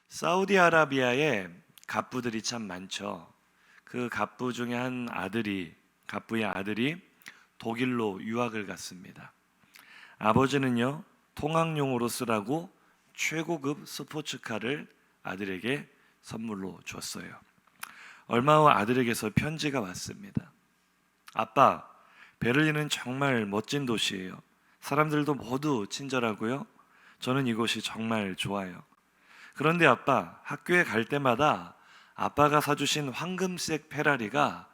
사우디아라비아에 갑부들이 참 많죠. 그 갑부 중에 갑부의 아들이 독일로 유학을 갔습니다. 아버지는요, 통학용으로 쓰라고 최고급 스포츠카를 아들에게 선물로 줬어요. 얼마 후 아들에게서 편지가 왔습니다. 아빠, 베를린은 정말 멋진 도시예요. 사람들도 모두 친절하고요. 저는 이곳이 정말 좋아요. 그런데 아빠, 학교에 갈 때마다 아빠가 사주신 황금색 페라리가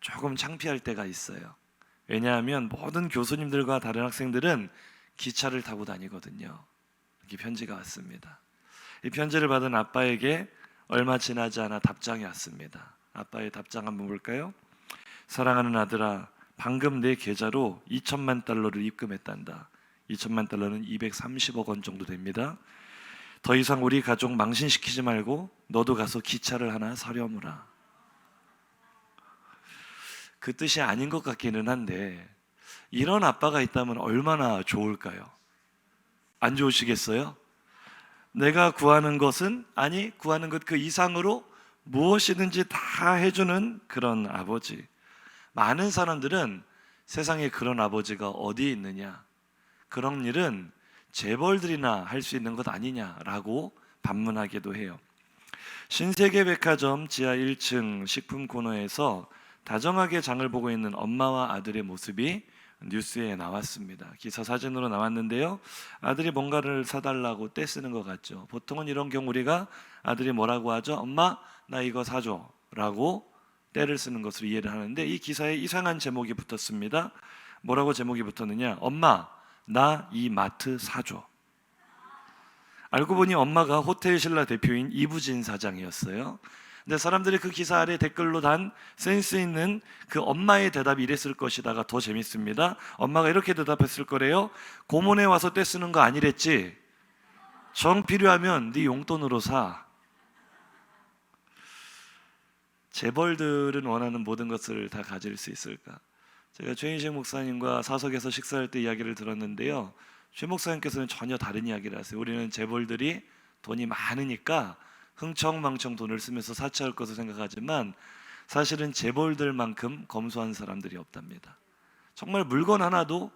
조금 창피할 때가 있어요. 왜냐하면 모든 교수님들과 다른 학생들은 기차를 타고 다니거든요. 이렇게 편지가 왔습니다. 이 편지를 받은 아빠에게 얼마 지나지 않아 답장이 왔습니다. 아빠의 답장 한번 볼까요? 사랑하는 아들아, 방금 내 계좌로 2천만 달러를 입금했단다. 2천만 달러는 230억 원 정도 됩니다. 더 이상 우리 가족 망신시키지 말고 너도 가서 기차를 하나 사려무라. 그 뜻이 아닌 것 같기는 한데 이런 아빠가 있다면 얼마나 좋을까요? 안 좋으시겠어요? 내가 구하는 것은 구하는 것 그 이상으로 무엇이든지 다 해주는 그런 아버지. 많은 사람들은 세상에 그런 아버지가 어디에 있느냐, 그런 일은 재벌들이나 할 수 있는 것 아니냐라고 반문하기도 해요. 신세계백화점 지하 1층 식품 코너에서 다정하게 장을 보고 있는 엄마와 아들의 모습이 뉴스에 나왔습니다. 기사 사진으로 나왔는데요, 아들이 뭔가를 사달라고 떼쓰는 것 같죠. 보통은 이런 경우 우리가 아들이 뭐라고 하죠? 엄마, 나 이거 사줘 라고 떼를 쓰는 것으로 이해를 하는데, 이 기사에 이상한 제목이 붙었습니다. 뭐라고 제목이 붙었느냐? 엄마, 나 이 마트 사줘. 알고 보니 엄마가 호텔신라 대표인 이부진 사장이었어요. 근데 사람들이 그 기사 아래 댓글로 단 센스 있는 그 엄마의 대답이 이랬을 것이다가 더 재밌습니다. 엄마가 이렇게 대답했을 거래요. 고모네 와서 떼쓰는 거 아니랬지? 정 필요하면 네 용돈으로 사. 재벌들은 원하는 모든 것을 다 가질 수 있을까? 제가 최인식 목사님과 사석에서 식사할 때 이야기를 들었는데요, 최 목사님께서는 전혀 다른 이야기를 하세요. 우리는 재벌들이 돈이 많으니까 흥청망청 돈을 쓰면서 사치할 것을 생각하지만 사실은 재벌들만큼 검소한 사람들이 없답니다. 정말 물건 하나도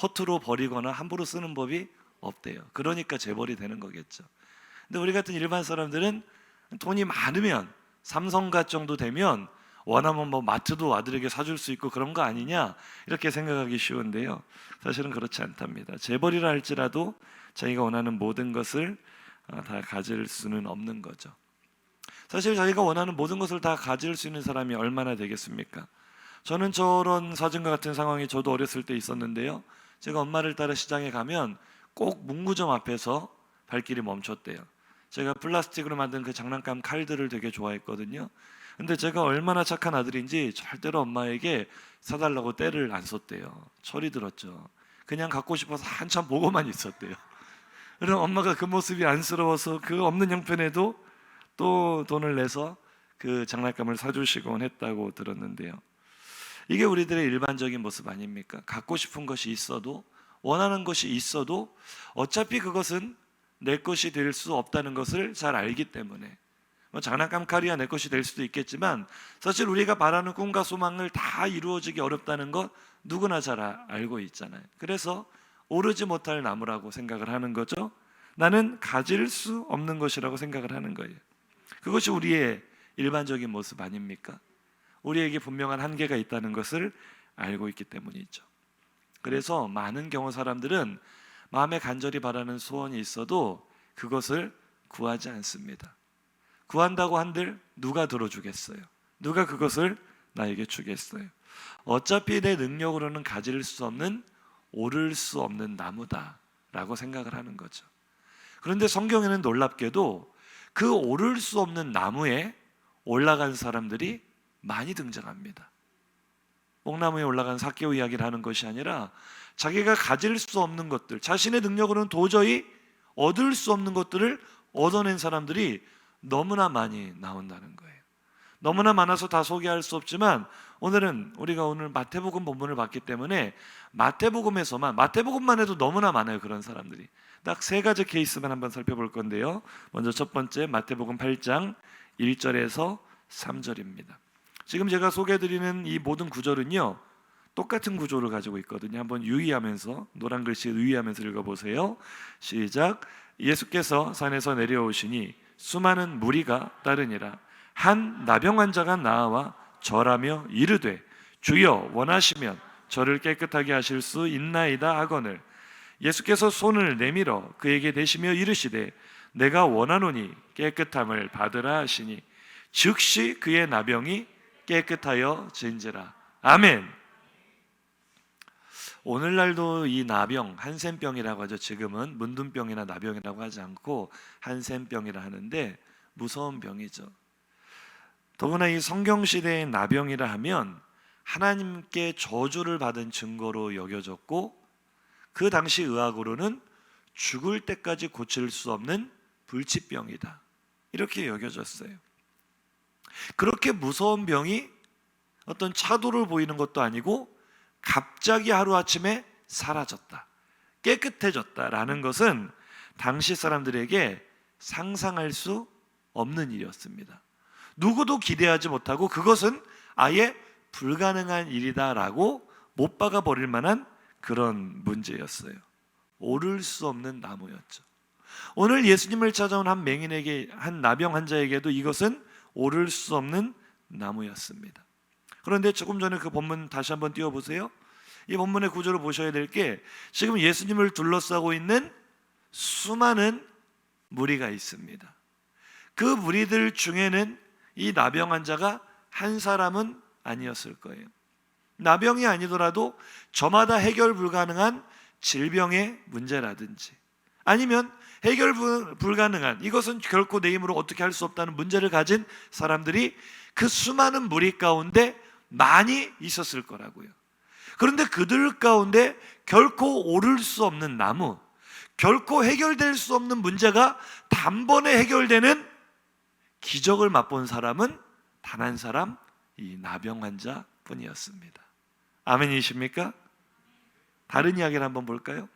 허투루 버리거나 함부로 쓰는 법이 없대요. 그러니까 재벌이 되는 거겠죠. 근데 우리 같은 일반 사람들은 돈이 많으면, 삼성가 정도 되면 원하면 뭐 마트도 아들에게 사줄 수 있고 그런 거 아니냐, 이렇게 생각하기 쉬운데요, 사실은 그렇지 않답니다. 재벌이라 할지라도 자기가 원하는 모든 것을 다 가질 수는 없는 거죠. 사실 자기가 원하는 모든 것을 다 가질 수 있는 사람이 얼마나 되겠습니까? 저는 저런 사진과 같은 상황이 저도 어렸을 때 있었는데요, 제가 엄마를 따라 시장에 가면 꼭 문구점 앞에서 발길이 멈췄대요. 제가 플라스틱으로 만든 그 장난감 칼들을 되게 좋아했거든요. 근데 제가 얼마나 착한 아들인지 절대로 엄마에게 사달라고 떼를 안 썼대요. 철이 들었죠. 그냥 갖고 싶어서 한참 보고만 있었대요. 그럼 엄마가 그 모습이 안쓰러워서 그 없는 형편에도 또 돈을 내서 그 장난감을 사주시곤 했다고 들었는데요, 이게 우리들의 일반적인 모습 아닙니까? 갖고 싶은 것이 있어도, 원하는 것이 있어도 어차피 그것은 내 것이 될 수 없다는 것을 잘 알기 때문에, 장난감 칼이야 내 것이 될 수도 있겠지만 사실 우리가 바라는 꿈과 소망을 다 이루어지기 어렵다는 것 누구나 잘 알고 있잖아요. 그래서 오르지 못할 나무라고 생각을 하는 거죠. 나는 가질 수 없는 것이라고 생각을 하는 거예요. 그것이 우리의 일반적인 모습 아닙니까? 우리에게 분명한 한계가 있다는 것을 알고 있기 때문이죠. 그래서 많은 경우 사람들은 마음에 간절히 바라는 소원이 있어도 그것을 구하지 않습니다. 구한다고 한들 누가 들어주겠어요? 누가 그것을 나에게 주겠어요? 어차피 내 능력으로는 가질 수 없는, 오를 수 없는 나무다라고 생각을 하는 거죠. 그런데 성경에는 놀랍게도 그 오를 수 없는 나무에 올라간 사람들이 많이 등장합니다. 뽕나무에 올라간 삭개오 이야기를 하는 것이 아니라 자기가 가질 수 없는 것들, 자신의 능력으로는 도저히 얻을 수 없는 것들을 얻어낸 사람들이 너무나 많이 나온다는 거예요. 너무나 많아서 다 소개할 수 없지만 우리가 오늘 마태복음 본문을 봤기 때문에 마태복음만 해도 너무나 많아요. 그런 사람들이. 딱 세 가지 케이스만 한번 살펴볼 건데요. 먼저 첫 번째 마태복음 8장 1절에서 3절입니다. 지금 제가 소개해드리는 이 모든 구절은요, 똑같은 구조를 가지고 있거든요. 한번 유의하면서, 노란 글씨 유의하면서 읽어보세요. 시작. 예수께서 산에서 내려오시니 수많은 무리가 따르니라. 한 나병 환자가 나와 절하며 이르되 주여 원하시면 저를 깨끗하게 하실 수 있나이다 하거늘 예수께서 손을 내밀어 그에게 대시며 이르시되 내가 원하노니 깨끗함을 받으라 하시니 즉시 그의 나병이 깨끗하여 진지라. 아멘. 오늘날도 이 나병, 한센병이라고 하죠. 지금은 문둥병이나 나병이라고 하지 않고 한센병이라 하는데 무서운 병이죠. 더구나 이 성경시대의 나병이라 하면 하나님께 저주를 받은 증거로 여겨졌고 그 당시 의학으로는 죽을 때까지 고칠 수 없는 불치병이다, 이렇게 여겨졌어요. 그렇게 무서운 병이 어떤 차도를 보이는 것도 아니고 갑자기 하루아침에 사라졌다, 깨끗해졌다라는 것은 당시 사람들에게 상상할 수 없는 일이었습니다. 누구도 기대하지 못하고 그것은 아예 불가능한 일이다라고 못 박아 버릴 만한 그런 문제였어요. 오를 수 없는 나무였죠. 오늘 예수님을 찾아온 한 나병 환자에게도 이것은 오를 수 없는 나무였습니다. 그런데 조금 전에 그 본문 다시 한번 띄워보세요. 이 본문의 구조를 보셔야 될 게 지금 예수님을 둘러싸고 있는 수많은 무리가 있습니다. 그 무리들 중에는 이 나병 환자가 한 사람은 아니었을 거예요. 나병이 아니더라도 저마다 해결 불가능한 질병의 문제라든지 아니면 해결 불가능한, 이것은 결코 내 힘으로 어떻게 할 수 없다는 문제를 가진 사람들이 그 수많은 무리 가운데 많이 있었을 거라고요. 그런데 그들 가운데 결코 오를 수 없는 나무, 결코 해결될 수 없는 문제가 단번에 해결되는 기적을 맛본 사람은 단 한 사람, 이 나병 환자 뿐이었습니다. 아멘이십니까? 다른 이야기를 한번 볼까요?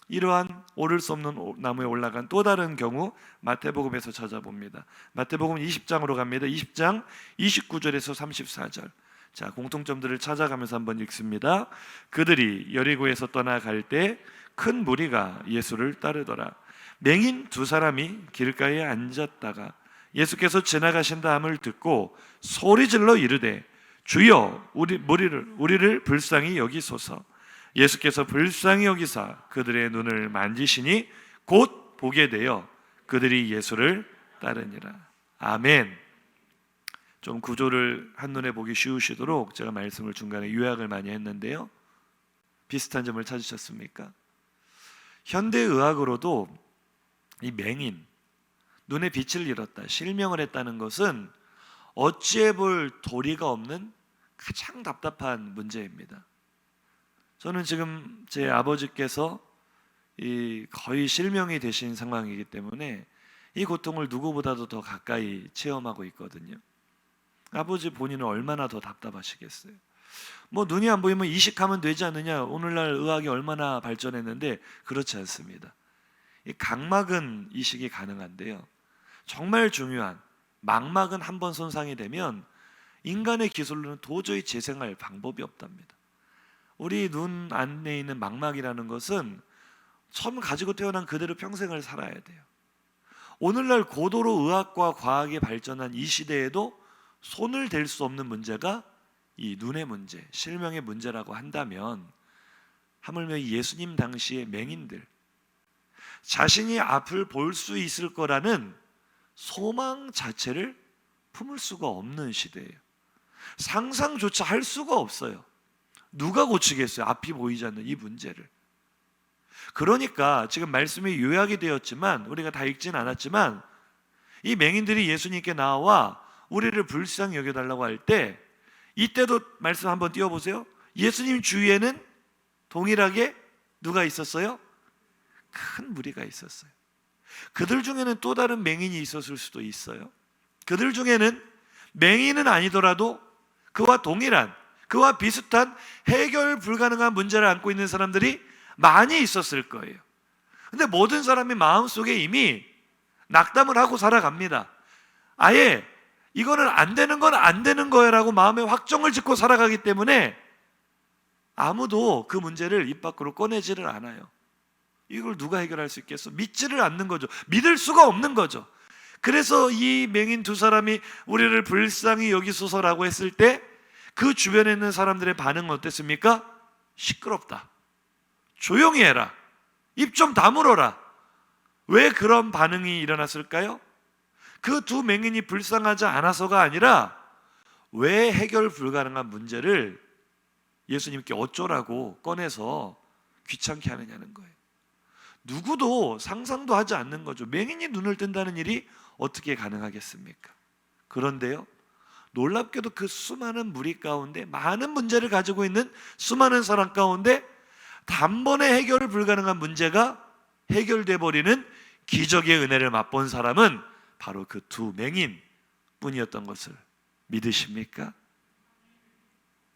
이러한 오를 수 없는 나무에 올라간 또 다른 경우 마태복음에서 찾아봅니다. 마태복음 20장으로 갑니다. 20장 29절에서 34절. 자, 공통점들을 찾아가면서 한번 읽습니다. 그들이 여리고에서 떠나갈 때 큰 무리가 예수를 따르더라. 맹인 두 사람이 길가에 앉았다가 예수께서 지나가신다 함을 듣고 소리질러 이르되 주여 우리를 불쌍히 여기소서. 예수께서 불쌍히 여기사 그들의 눈을 만지시니 곧 보게 되어 그들이 예수를 따르니라. 아멘. 좀 구조를 한눈에 보기 쉬우시도록 제가 말씀을 중간에 요약을 많이 했는데요, 비슷한 점을 찾으셨습니까? 현대의학으로도 이 맹인, 눈에 빛을 잃었다, 실명을 했다는 것은 어찌해 볼 도리가 없는 가장 답답한 문제입니다. 저는 지금 제 아버지께서 거의 실명이 되신 상황이기 때문에 이 고통을 누구보다도 더 가까이 체험하고 있거든요. 아버지 본인은 얼마나 더 답답하시겠어요. 눈이 안 보이면 이식하면 되지 않느냐, 오늘날 의학이 얼마나 발전했는데 그렇지 않습니다. 이 각막은 이식이 가능한데요, 정말 중요한 망막은 한번 손상이 되면 인간의 기술로는 도저히 재생할 방법이 없답니다. 우리 눈 안에 있는 망막이라는 것은 처음 가지고 태어난 그대로 평생을 살아야 돼요. 오늘날 고도로 의학과 과학이 발전한 이 시대에도 손을 댈 수 없는 문제가 이 눈의 문제, 실명의 문제라고 한다면 하물며 예수님 당시의 맹인들, 자신이 앞을 볼 수 있을 거라는 소망 자체를 품을 수가 없는 시대예요. 상상조차 할 수가 없어요. 누가 고치겠어요? 앞이 보이지 않는 이 문제를. 그러니까 지금 말씀이 요약이 되었지만 우리가 다 읽진 않았지만 이 맹인들이 예수님께 나와 우리를 불쌍히 여겨달라고 할 때, 이때도 말씀 한번 띄워보세요. 예수님 주위에는 동일하게 누가 있었어요? 큰 무리가 있었어요. 그들 중에는 또 다른 맹인이 있었을 수도 있어요. 그들 중에는 맹인은 아니더라도 그와 동일한, 그와 비슷한 해결 불가능한 문제를 안고 있는 사람들이 많이 있었을 거예요. 근데 모든 사람이 마음속에 이미 낙담을 하고 살아갑니다. 아예 이거는 안 되는 건 안 되는 거야라고 마음에 확정을 짓고 살아가기 때문에 아무도 그 문제를 입 밖으로 꺼내지를 않아요. 이걸 누가 해결할 수 있겠어? 믿지를 않는 거죠. 믿을 수가 없는 거죠. 그래서 이 맹인 두 사람이 우리를 불쌍히 여기소서라고 했을 때 그 주변에 있는 사람들의 반응은 어땠습니까? 시끄럽다, 조용히 해라, 입 좀 다물어라. 왜 그런 반응이 일어났을까요? 그 두 맹인이 불쌍하지 않아서가 아니라 왜 해결 불가능한 문제를 예수님께 어쩌라고 꺼내서 귀찮게 하느냐는 거예요. 누구도 상상도 하지 않는 거죠. 맹인이 눈을 뜬다는 일이 어떻게 가능하겠습니까? 그런데요, 놀랍게도 그 수많은 무리 가운데, 많은 문제를 가지고 있는 수많은 사람 가운데 단번에 해결 불가능한 문제가 해결돼 버리는 기적의 은혜를 맛본 사람은 바로 그 두 맹인 뿐이었던 것을 믿으십니까?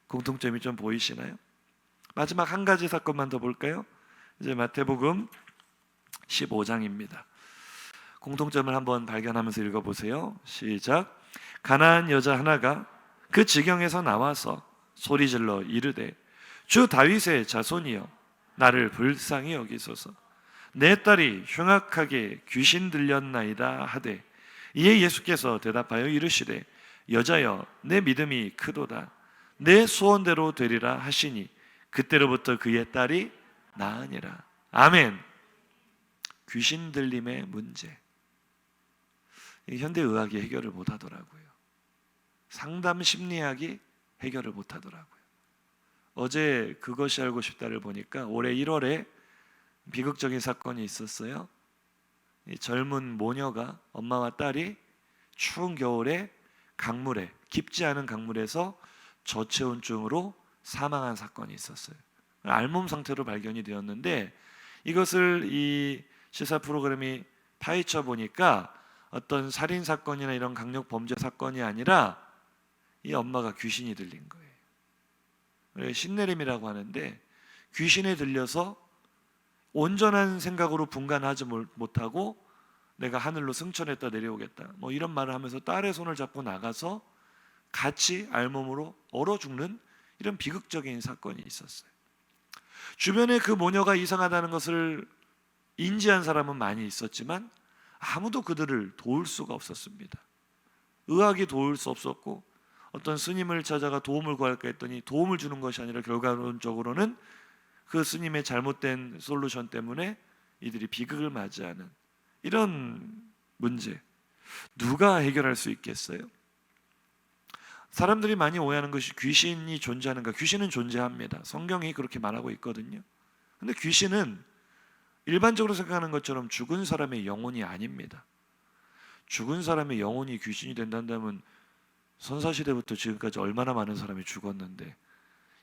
공통점이 좀 보이시나요? 마지막 한 가지 사건만 더 볼까요? 이제 마태복음 15장입니다. 공통점을 한번 발견하면서 읽어보세요. 시작. 가나안 여자 하나가 그 지경에서 나와서 소리질러 이르되 주 다윗의 자손이여 나를 불쌍히 여기소서. 내 딸이 흉악하게 귀신 들렸나이다 하되 이에 예수께서 대답하여 이르시되 여자여 내 믿음이 크도다. 내 소원대로 되리라 하시니 그때로부터 그의 딸이 나으니라. 아멘. 귀신 들림의 문제, 현대의학이 해결을 못하더라고요. 상담 심리학이 해결을 못하더라고요. 어제 그것이 알고 싶다를 보니까 올해 1월에 비극적인 사건이 있었어요. 이 젊은 모녀가, 엄마와 딸이 추운 겨울에 강물에, 깊지 않은 강물에서 저체온증으로 사망한 사건이 있었어요. 알몸 상태로 발견이 되었는데 이것을 이 시사 프로그램이 파헤쳐 보니까 어떤 살인 사건이나 이런 강력 범죄 사건이 아니라 이 엄마가 귀신이 들린 거예요. 신내림이라고 하는데 귀신에 들려서 온전한 생각으로 분간하지 못하고 내가 하늘로 승천했다 내려오겠다 뭐 이런 말을 하면서 딸의 손을 잡고 나가서 같이 알몸으로 얼어 죽는 이런 비극적인 사건이 있었어요. 주변에 그 모녀가 이상하다는 것을 인지한 사람은 많이 있었지만 아무도 그들을 도울 수가 없었습니다. 의학이 도울 수 없었고 어떤 스님을 찾아가 도움을 구할까 했더니 도움을 주는 것이 아니라 결과론적으로는 그 스님의 잘못된 솔루션 때문에 이들이 비극을 맞이하는 이런 문제, 누가 해결할 수 있겠어요? 사람들이 많이 오해하는 것이 귀신이 존재하는가? 귀신은 존재합니다. 성경이 그렇게 말하고 있거든요. 근데 귀신은 일반적으로 생각하는 것처럼 죽은 사람의 영혼이 아닙니다. 죽은 사람의 영혼이 귀신이 된다면 선사시대부터 지금까지 얼마나 많은 사람이 죽었는데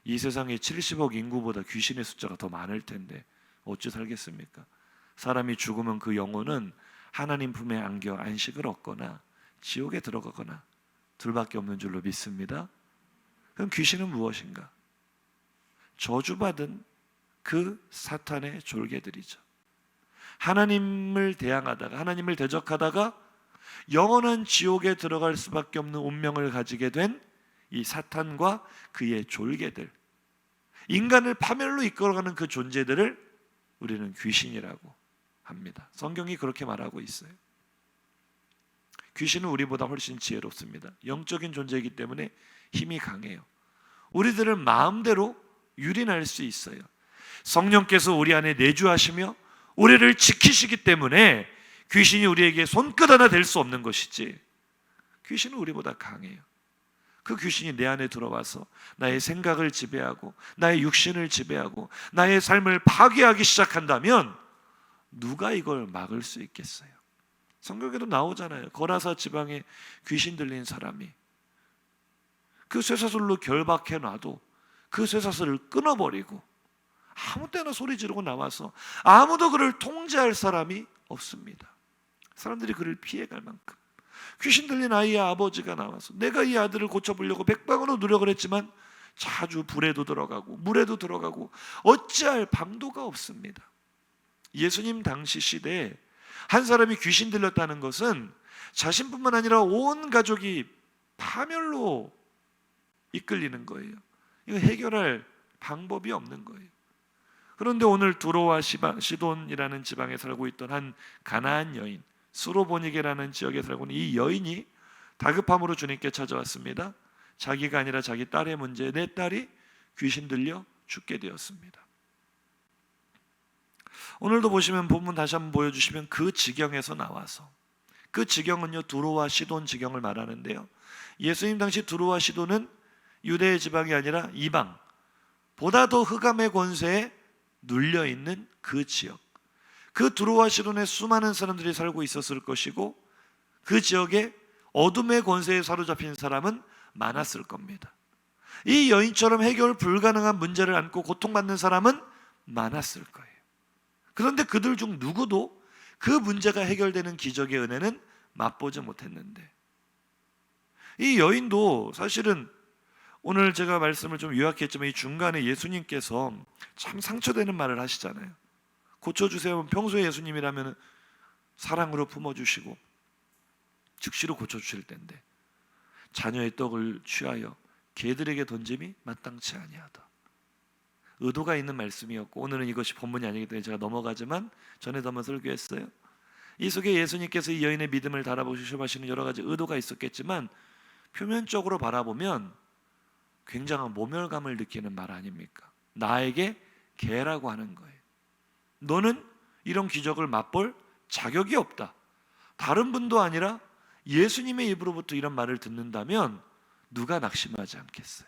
이 세상에 70억 인구보다 귀신의 숫자가 더 많을 텐데 어찌 살겠습니까? 사람이 죽으면 그 영혼은 하나님 품에 안겨 안식을 얻거나 지옥에 들어가거나 둘밖에 없는 줄로 믿습니다. 그럼 귀신은 무엇인가? 저주받은 그 사탄의 졸개들이죠. 하나님을 대항하다가, 하나님을 대적하다가 영원한 지옥에 들어갈 수밖에 없는 운명을 가지게 된 이 사탄과 그의 졸개들, 인간을 파멸로 이끌어가는 그 존재들을 우리는 귀신이라고 합니다. 성경이 그렇게 말하고 있어요. 귀신은 우리보다 훨씬 지혜롭습니다. 영적인 존재이기 때문에 힘이 강해요. 우리들은 마음대로 유린할 수 있어요. 성령께서 우리 안에 내주하시며 우리를 지키시기 때문에 귀신이 우리에게 손끝 하나 될 수 없는 것이지, 귀신은 우리보다 강해요. 그 귀신이 내 안에 들어와서 나의 생각을 지배하고 나의 육신을 지배하고 나의 삶을 파괴하기 시작한다면 누가 이걸 막을 수 있겠어요? 성경에도 나오잖아요. 거라사 지방에 귀신 들린 사람이 그 쇠사슬로 결박해 놔도 그 쇠사슬을 끊어버리고 아무 때나 소리 지르고 나와서 아무도 그를 통제할 사람이 없습니다. 사람들이 그를 피해갈 만큼 귀신 들린 아이의 아버지가 나와서 내가 이 아들을 고쳐보려고 백방으로 노력을 했지만 자주 불에도 들어가고 물에도 들어가고 어찌할 방도가 없습니다. 예수님 당시 시대에 한 사람이 귀신 들렸다는 것은 자신뿐만 아니라 온 가족이 파멸로 이끌리는 거예요. 이거 해결할 방법이 없는 거예요. 그런데 오늘 두로와 시돈이라는 지방에 살고 있던 한 가나안 여인, 수로보니게라는 지역에 살고 있는 이 여인이 다급함으로 주님께 찾아왔습니다. 자기가 아니라 자기 딸의 문제에 내 딸이 귀신 들려 죽게 되었습니다. 오늘도 보시면 본문 다시 한번 보여주시면 그 지경에서 나와서, 그 지경은요 두로와 시돈 지경을 말하는데요, 예수님 당시 두로와 시돈은 유대의 지방이 아니라 이방, 보다 더 흑암의 권세에 눌려있는 그 지역, 그 두로와 시돈에 수많은 사람들이 살고 있었을 것이고 그 지역에 어둠의 권세에 사로잡힌 사람은 많았을 겁니다. 이 여인처럼 해결 불가능한 문제를 안고 고통받는 사람은 많았을 거예요. 그런데 그들 중 누구도 그 문제가 해결되는 기적의 은혜는 맛보지 못했는데, 이 여인도 사실은 오늘 제가 말씀을 좀 요약했지만 이 중간에 예수님께서 참 상처되는 말을 하시잖아요. 고쳐주세요. 평소에 예수님이라면 사랑으로 품어주시고 즉시로 고쳐주실 텐데 자녀의 떡을 취하여 개들에게 던짐이 마땅치 아니하다. 의도가 있는 말씀이었고 오늘은 이것이 본문이 아니기 때문에 제가 넘어가지만 전에도 한번 설교했어요. 이 속에 예수님께서 이 여인의 믿음을 달아보시려고 하시는 여러 가지 의도가 있었겠지만 표면적으로 바라보면 굉장한 모멸감을 느끼는 말 아닙니까? 나에게 개라고 하는 거예요. 너는 이런 기적을 맛볼 자격이 없다. 다른 분도 아니라 예수님의 입으로부터 이런 말을 듣는다면 누가 낙심하지 않겠어요?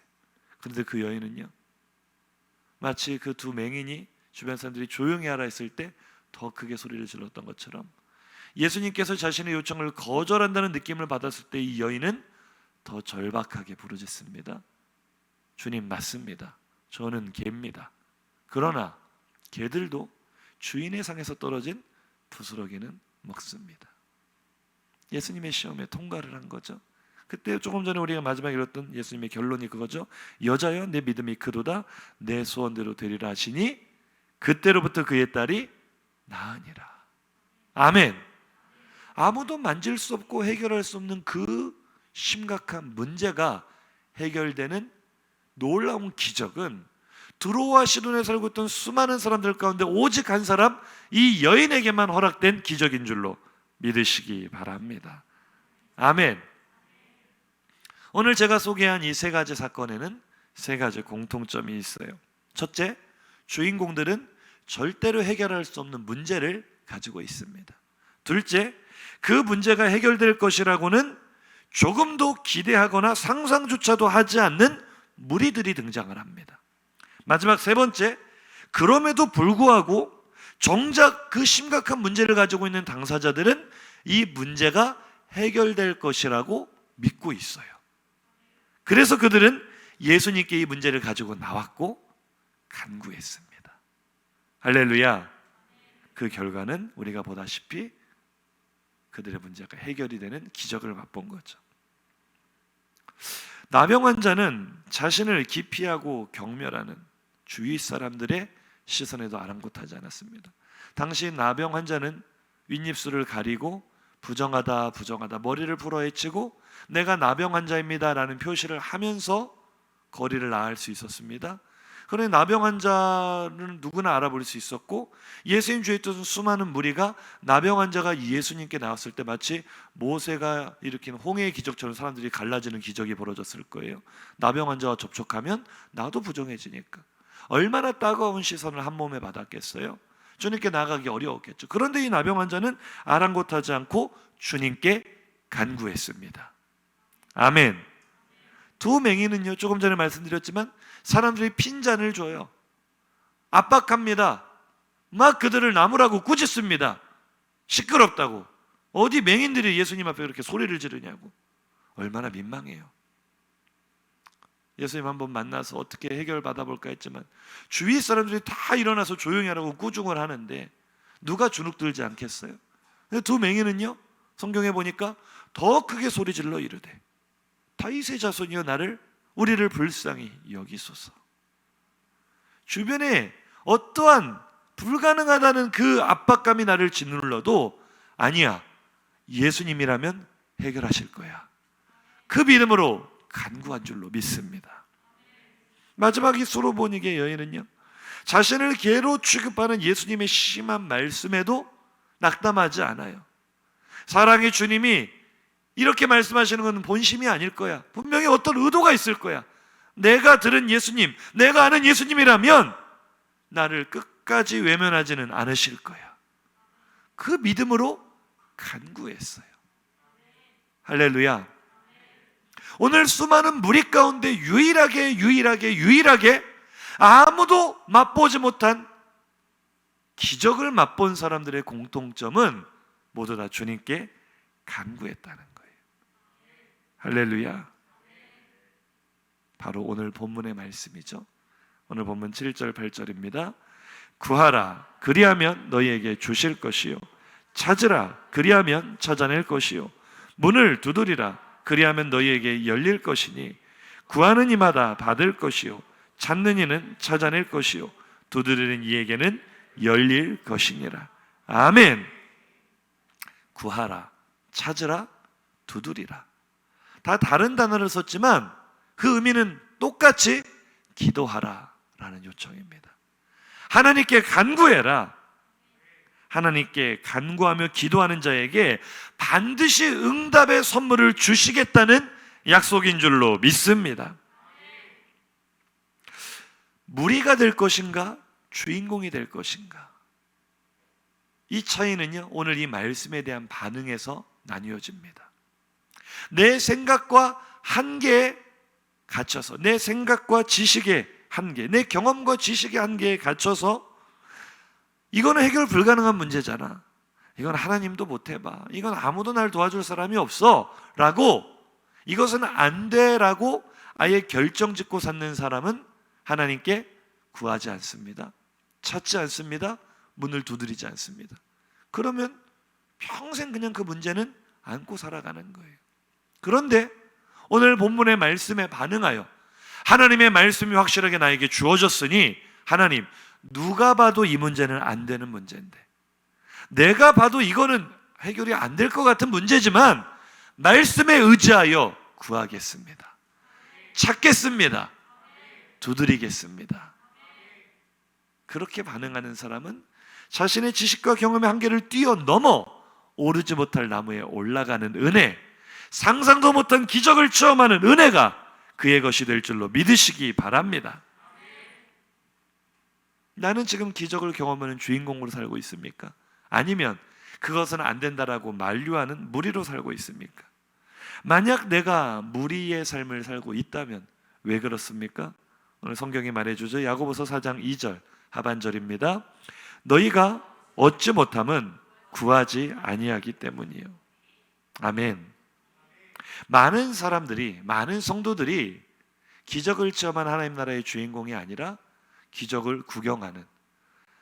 그런데 그 여인은요, 마치 그 두 맹인이 주변 사람들이 조용히 하라 했을 때 더 크게 소리를 질렀던 것처럼 예수님께서 자신의 요청을 거절한다는 느낌을 받았을 때 이 여인은 더 절박하게 부르짖습니다. 주님, 맞습니다. 저는 개입니다. 그러나 개들도 주인의 상에서 떨어진 부스러기는 먹습니다. 예수님의 시험에 통과를 한 거죠. 그때 조금 전에 우리가 마지막에 읽었던 예수님의 결론이 그거죠. 여자여, 내 믿음이 크도다. 내 소원대로 되리라 하시니 그때로부터 그의 딸이 나으니라. 아멘. 아무도 만질 수 없고 해결할 수 없는 그 심각한 문제가 해결되는 놀라운 기적은 두로와 시돈에 살고 있던 수많은 사람들 가운데 오직 한 사람, 이 여인에게만 허락된 기적인 줄로 믿으시기 바랍니다. 아멘. 오늘 제가 소개한 이 세 가지 사건에는 세 가지 공통점이 있어요. 첫째, 주인공들은 절대로 해결할 수 없는 문제를 가지고 있습니다. 둘째, 그 문제가 해결될 것이라고는 조금도 기대하거나 상상조차도 하지 않는 무리들이 등장을 합니다. 마지막 세 번째, 그럼에도 불구하고 정작 그 심각한 문제를 가지고 있는 당사자들은 이 문제가 해결될 것이라고 믿고 있어요. 그래서 그들은 예수님께 이 문제를 가지고 나왔고 간구했습니다. 할렐루야. 그 결과는 우리가 보다시피 그들의 문제가 해결이 되는 기적을 맛본 거죠. 나병 환자는 자신을 기피하고 경멸하는 주위 사람들의 시선에도 아랑곳하지 않았습니다. 당시 나병 환자는 윗입술을 가리고 부정하다 머리를 풀어헤치고 내가 나병 환자입니다 라는 표시를 하면서 거리를 나갈 수 있었습니다. 그런데 나병 환자는 누구나 알아볼 수 있었고 예수님 주위에 있던 수많은 무리가 나병 환자가 예수님께 나왔을 때 마치 모세가 일으킨 홍해의 기적처럼 사람들이 갈라지는 기적이 벌어졌을 거예요. 나병 환자와 접촉하면 나도 부정해지니까 얼마나 따가운 시선을 한 몸에 받았겠어요? 주님께 나가기 어려웠겠죠. 그런데 이 나병 환자는 아랑곳하지 않고 주님께 간구했습니다. 아멘. 두 맹인은요, 조금 전에 말씀드렸지만 사람들이 핀잔을 줘요. 압박합니다. 막 그들을 나무라고 꾸짖습니다. 시끄럽다고. 어디 맹인들이 예수님 앞에 그렇게 소리를 지르냐고. 얼마나 민망해요. 예수님 한번 만나서 어떻게 해결 받아볼까 했지만 주위 사람들이 다 일어나서 조용히 하라고 꾸중을 하는데 누가 주눅 들지 않겠어요? 두 맹인은요, 성경에 보니까 더 크게 소리질러 이르되 다윗의 자손이여 나를 우리를 불쌍히 여기소서. 주변에 어떠한 불가능하다는 그 압박감이 나를 짓눌러도 아니야, 예수님이라면 해결하실 거야. 그 믿음으로 간구한 줄로 믿습니다. 마지막 이 수로보니게 여인은요, 자신을 개로 취급하는 예수님의 심한 말씀에도 낙담하지 않아요. 사랑의 주님이 이렇게 말씀하시는 건 본심이 아닐 거야. 분명히 어떤 의도가 있을 거야. 내가 들은 예수님, 내가 아는 예수님이라면 나를 끝까지 외면하지는 않으실 거야. 그 믿음으로 간구했어요. 할렐루야. 오늘 수많은 무리 가운데 유일하게 아무도 맛보지 못한 기적을 맛본 사람들의 공통점은 모두 다 주님께 간구했다는 거예요. 할렐루야. 바로 오늘 본문의 말씀이죠. 오늘 본문 7절 8절입니다. 구하라 그리하면 너희에게 주실 것이요, 찾으라 그리하면 찾아낼 것이요, 문을 두드리라 그리하면 너희에게 열릴 것이니 구하는 이마다 받을 것이요, 찾는 이는 찾아낼 것이요, 두드리는 이에게는 열릴 것이니라. 아멘. 구하라, 찾으라, 두드리라. 다 다른 단어를 썼지만 그 의미는 똑같이 기도하라 라는 요청입니다. 하나님께 간구해라. 하나님께 간구하며 기도하는 자에게 반드시 응답의 선물을 주시겠다는 약속인 줄로 믿습니다. 무리가 될 것인가, 주인공이 될 것인가, 이 차이는요, 오늘 이 말씀에 대한 반응에서 나뉘어집니다. 내 생각과 한계에 갇혀서, 내 생각과 지식의 한계, 내 경험과 지식의 한계에 갇혀서 이거는 해결 불가능한 문제잖아, 이건 하나님도 못 해봐, 이건 아무도 날 도와줄 사람이 없어 라고, 이것은 안 돼 라고 아예 결정짓고 사는 사람은 하나님께 구하지 않습니다. 찾지 않습니다. 문을 두드리지 않습니다. 그러면 평생 그냥 그 문제는 안고 살아가는 거예요. 그런데 오늘 본문의 말씀에 반응하여 하나님의 말씀이 확실하게 나에게 주어졌으니, 하나님, 누가 봐도 이 문제는 안 되는 문제인데, 내가 봐도 이거는 해결이 안 될 것 같은 문제지만 말씀에 의지하여 구하겠습니다. 찾겠습니다. 두드리겠습니다. 그렇게 반응하는 사람은 자신의 지식과 경험의 한계를 뛰어넘어 오르지 못할 나무에 올라가는 은혜, 상상도 못한 기적을 체험하는 은혜가 그의 것이 될 줄로 믿으시기 바랍니다. 나는 지금 기적을 경험하는 주인공으로 살고 있습니까? 아니면 그것은 안 된다라고 만류하는 무리로 살고 있습니까? 만약 내가 무리의 삶을 살고 있다면 왜 그렇습니까? 오늘 성경이 말해주죠. 야고보서 4장 2절 하반절입니다. 너희가 얻지 못함은 구하지 아니하기 때문이에요. 아멘. 많은 사람들이, 많은 성도들이 기적을 체험한 하나님 나라의 주인공이 아니라 기적을 구경하는,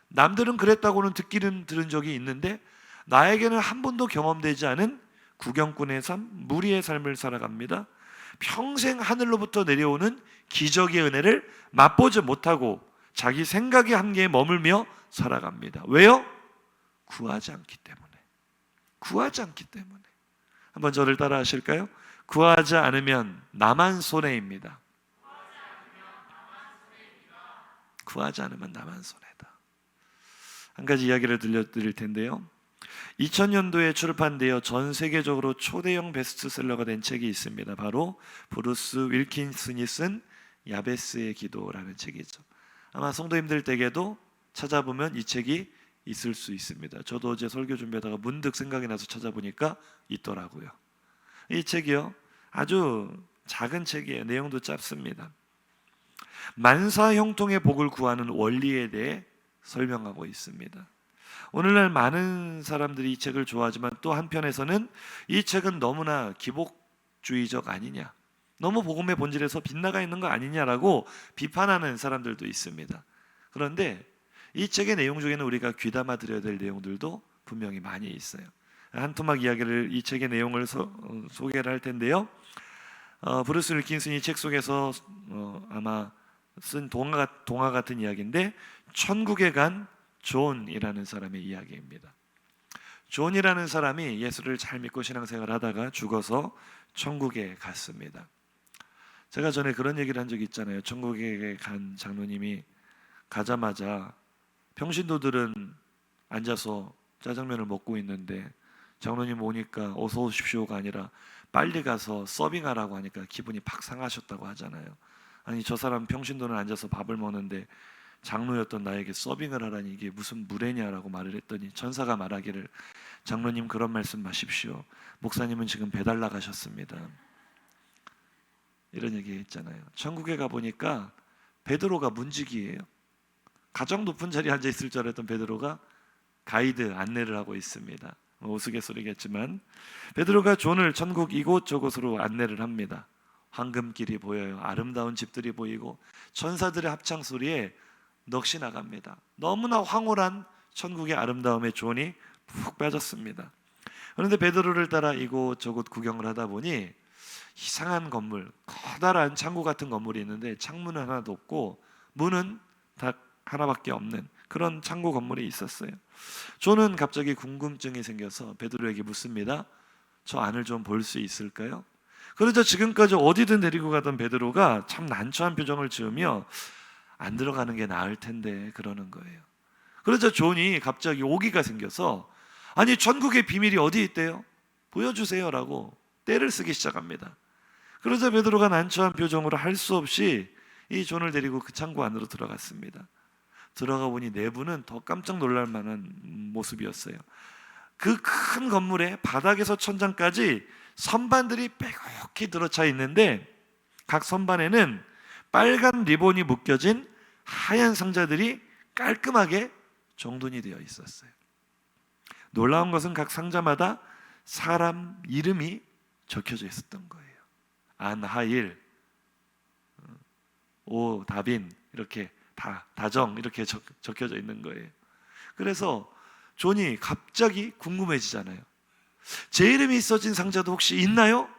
남들은 그랬다고는 듣기는 들은 적이 있는데 나에게는 한 번도 경험되지 않은 구경꾼의 삶, 무리의 삶을 살아갑니다. 평생 하늘로부터 내려오는 기적의 은혜를 맛보지 못하고 자기 생각의 한계에 머물며 살아갑니다. 왜요? 구하지 않기 때문에. 구하지 않기 때문에. 한번 저를 따라 하실까요? 구하지 않으면 나만 손해입니다. 구하지 않으면 나만 손해다. 한 가지 이야기를 들려드릴 텐데요, 2000년도에 출판되어 전 세계적으로 초대형 베스트셀러가 된 책이 있습니다. 바로 브루스 윌킨슨이 쓴 야베스의 기도라는 책이죠. 아마 성도님들 댁에도 찾아보면 이 책이 있을 수 있습니다. 저도 어제 설교 준비하다가 문득 생각이 나서 찾아보니까 있더라고요. 이 책이요, 아주 작은 책이에요. 내용도 짧습니다. 만사형통의 복을 구하는 원리에 대해 설명하고 있습니다. 오늘날 많은 사람들이 이 책을 좋아하지만 또 한편에서는 이 책은 너무나 기복주의적 아니냐, 너무 복음의 본질에서 빗나가 있는 거 아니냐라고 비판하는 사람들도 있습니다. 그런데 이 책의 내용 중에는 우리가 귀담아 들어야 될 내용들도 분명히 많이 있어요. 한 토막 이야기를, 이 책의 내용을 소개를 할 텐데요. 브루스 윌킨슨이 책 속에서 아마 쓴 동화 같은 이야기인데, 천국에 간 존이라는 사람의 이야기입니다. 존이라는 사람이 예수를 잘 믿고 신앙생활을 하다가 죽어서 천국에 갔습니다. 제가 전에 그런 얘기를 한 적이 있잖아요. 천국에 간 장로님이 가자마자 평신도들은 앉아서 짜장면을 먹고 있는데 장로님 오니까 어서 오십시오가 아니라 빨리 가서 서빙하라고 하니까 기분이 팍 상하셨다고 하잖아요. 아니, 저 사람 평신도는 앉아서 밥을 먹는데 장로였던 나에게 서빙을 하라니 이게 무슨 무례냐라고 말을 했더니 천사가 말하기를, 장로님 그런 말씀 마십시오. 목사님은 지금 배달 나가셨습니다. 이런 얘기 했잖아요. 천국에 가보니까 베드로가 문지기예요. 가장 높은 자리에 앉아있을 줄 알았던 베드로가 가이드 안내를 하고 있습니다. 우스갯소리겠지만 베드로가 존을 천국 이곳저곳으로 안내를 합니다. 황금길이 보여요. 아름다운 집들이 보이고 천사들의 합창소리에 넋이 나갑니다. 너무나 황홀한 천국의 아름다움에 존이 푹 빠졌습니다. 그런데 베드로를 따라 이곳저곳 구경을 하다 보니 이상한 건물, 커다란 창고 같은 건물이 있는데 창문은 하나도 없고 문은 다 하나밖에 없는 그런 창고 건물이 있었어요. 존은 갑자기 궁금증이 생겨서 베드로에게 묻습니다. 저 안을 좀 볼 수 있을까요? 그러자 지금까지 어디든 데리고 가던 베드로가 참 난처한 표정을 지으며 안 들어가는 게 나을 텐데 그러는 거예요. 그러자 존이 갑자기 오기가 생겨서, 아니 천국의 비밀이 어디 있대요? 보여주세요 라고 떼를 쓰기 시작합니다. 그러자 베드로가 난처한 표정으로 할 수 없이 이 존을 데리고 그 창고 안으로 들어갔습니다. 들어가 보니 내부는 더 깜짝 놀랄 만한 모습이었어요. 그 큰 건물의 바닥에서 천장까지 선반들이 빼곡히 들어차 있는데 각 선반에는 빨간 리본이 묶여진 하얀 상자들이 깔끔하게 정돈이 되어 있었어요. 놀라운 것은 각 상자마다 사람 이름이 적혀져 있었던 거예요. 안하일, 오다빈, 이렇게 다정 이렇게 적혀져 있는 거예요. 그래서 존이 갑자기 궁금해지잖아요. 제 이름이 써진 상자도 혹시 있나요?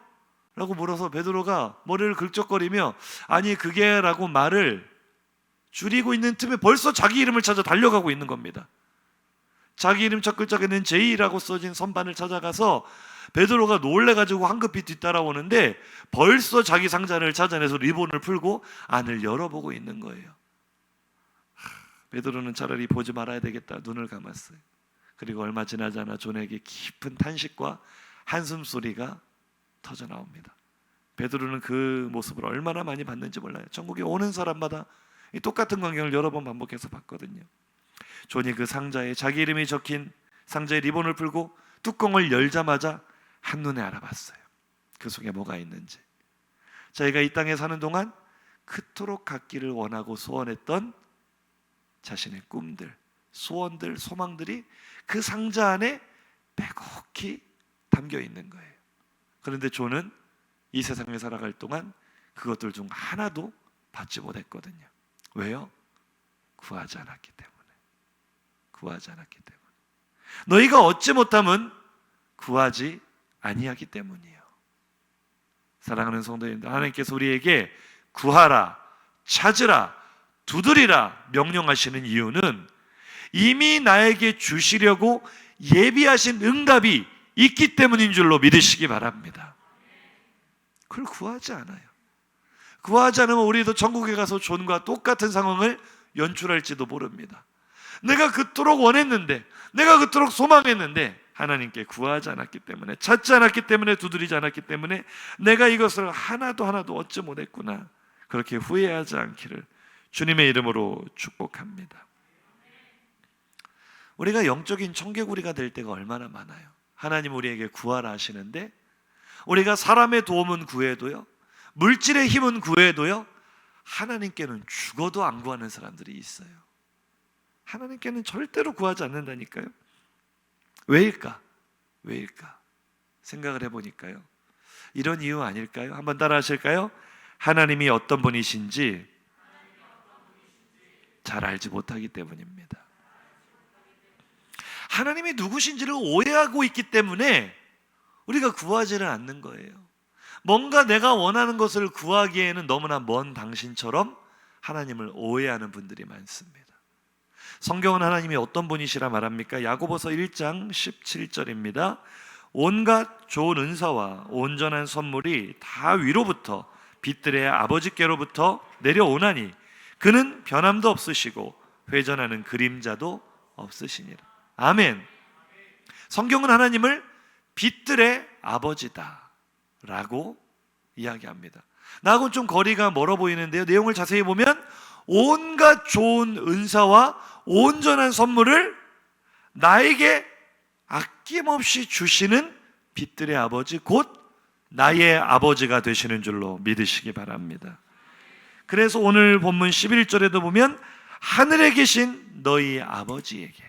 라고 물어서 베드로가 머리를 긁적거리며 아니 그게 라고 말을 줄이고 있는 틈에 벌써 자기 이름을 찾아 달려가고 있는 겁니다. 자기 이름 첫 글자에는 J라고 써진 선반을 찾아가서 베드로가 놀래가지고 황급히 뒤따라오는데 벌써 자기 상자를 찾아내서 리본을 풀고 안을 열어보고 있는 거예요. 베드로는 차라리 보지 말아야 되겠다 눈을 감았어요. 그리고 얼마 지나지 않아 존에게 깊은 탄식과 한숨소리가 터져 나옵니다. 베드로는 그 모습을 얼마나 많이 봤는지 몰라요. 천국에 오는 사람마다 이 똑같은 광경을 여러 번 반복해서 봤거든요. 존이 그 상자에 자기 이름이 적힌 상자의 리본을 풀고 뚜껑을 열자마자 한눈에 알아봤어요. 그 속에 뭐가 있는지. 자기가 이 땅에 사는 동안 그토록 갖기를 원하고 소원했던 자신의 꿈들, 소원들, 소망들이 그 상자 안에 빼곡히 담겨 있는 거예요. 그런데 존은 이 세상에 살아갈 동안 그것들 중 하나도 받지 못했거든요. 왜요? 구하지 않았기 때문에. 구하지 않았기 때문에. 너희가 얻지 못함은 구하지 아니하기 때문이에요. 사랑하는 성도님들, 하나님께서 우리에게 구하라, 찾으라, 두드리라 명령하시는 이유는 이미 나에게 주시려고 예비하신 응답이 있기 때문인 줄로 믿으시기 바랍니다. 그걸 구하지 않아요. 구하지 않으면 우리도 천국에 가서 존과 똑같은 상황을 연출할지도 모릅니다. 내가 그토록 원했는데, 내가 그토록 소망했는데 하나님께 구하지 않았기 때문에, 찾지 않았기 때문에, 두드리지 않았기 때문에 내가 이것을 하나도 얻지 못했구나, 그렇게 후회하지 않기를 주님의 이름으로 축복합니다. 우리가 영적인 청개구리가 될 때가 얼마나 많아요. 하나님 우리에게 구하라 하시는데 우리가 사람의 도움은 구해도요, 물질의 힘은 구해도요, 하나님께는 죽어도 안 구하는 사람들이 있어요. 하나님께는 절대로 구하지 않는다니까요. 왜일까? 생각을 해보니까요, 이런 이유 아닐까요? 한번 따라 하실까요? 하나님이 어떤 분이신지 잘 알지 못하기 때문입니다. 하나님이 누구신지를 오해하고 있기 때문에 우리가 구하지를 않는 거예요. 뭔가 내가 원하는 것을 구하기에는 너무나 먼 당신처럼 하나님을 오해하는 분들이 많습니다. 성경은 하나님이 어떤 분이시라 말합니까? 야고보서 1장 17절입니다. 온갖 좋은 은사와 온전한 선물이 다 위로부터 빛들의 아버지께로부터 내려오나니 그는 변함도 없으시고 회전하는 그림자도 없으시니라. 아멘. 성경은 하나님을 빛들의 아버지다 라고 이야기합니다. 나하고는 좀 거리가 멀어 보이는데요, 내용을 자세히 보면 온갖 좋은 은사와 온전한 선물을 나에게 아낌없이 주시는 빛들의 아버지, 곧 나의 아버지가 되시는 줄로 믿으시기 바랍니다. 그래서 오늘 본문 11절에도 보면 하늘에 계신 너희 아버지에게,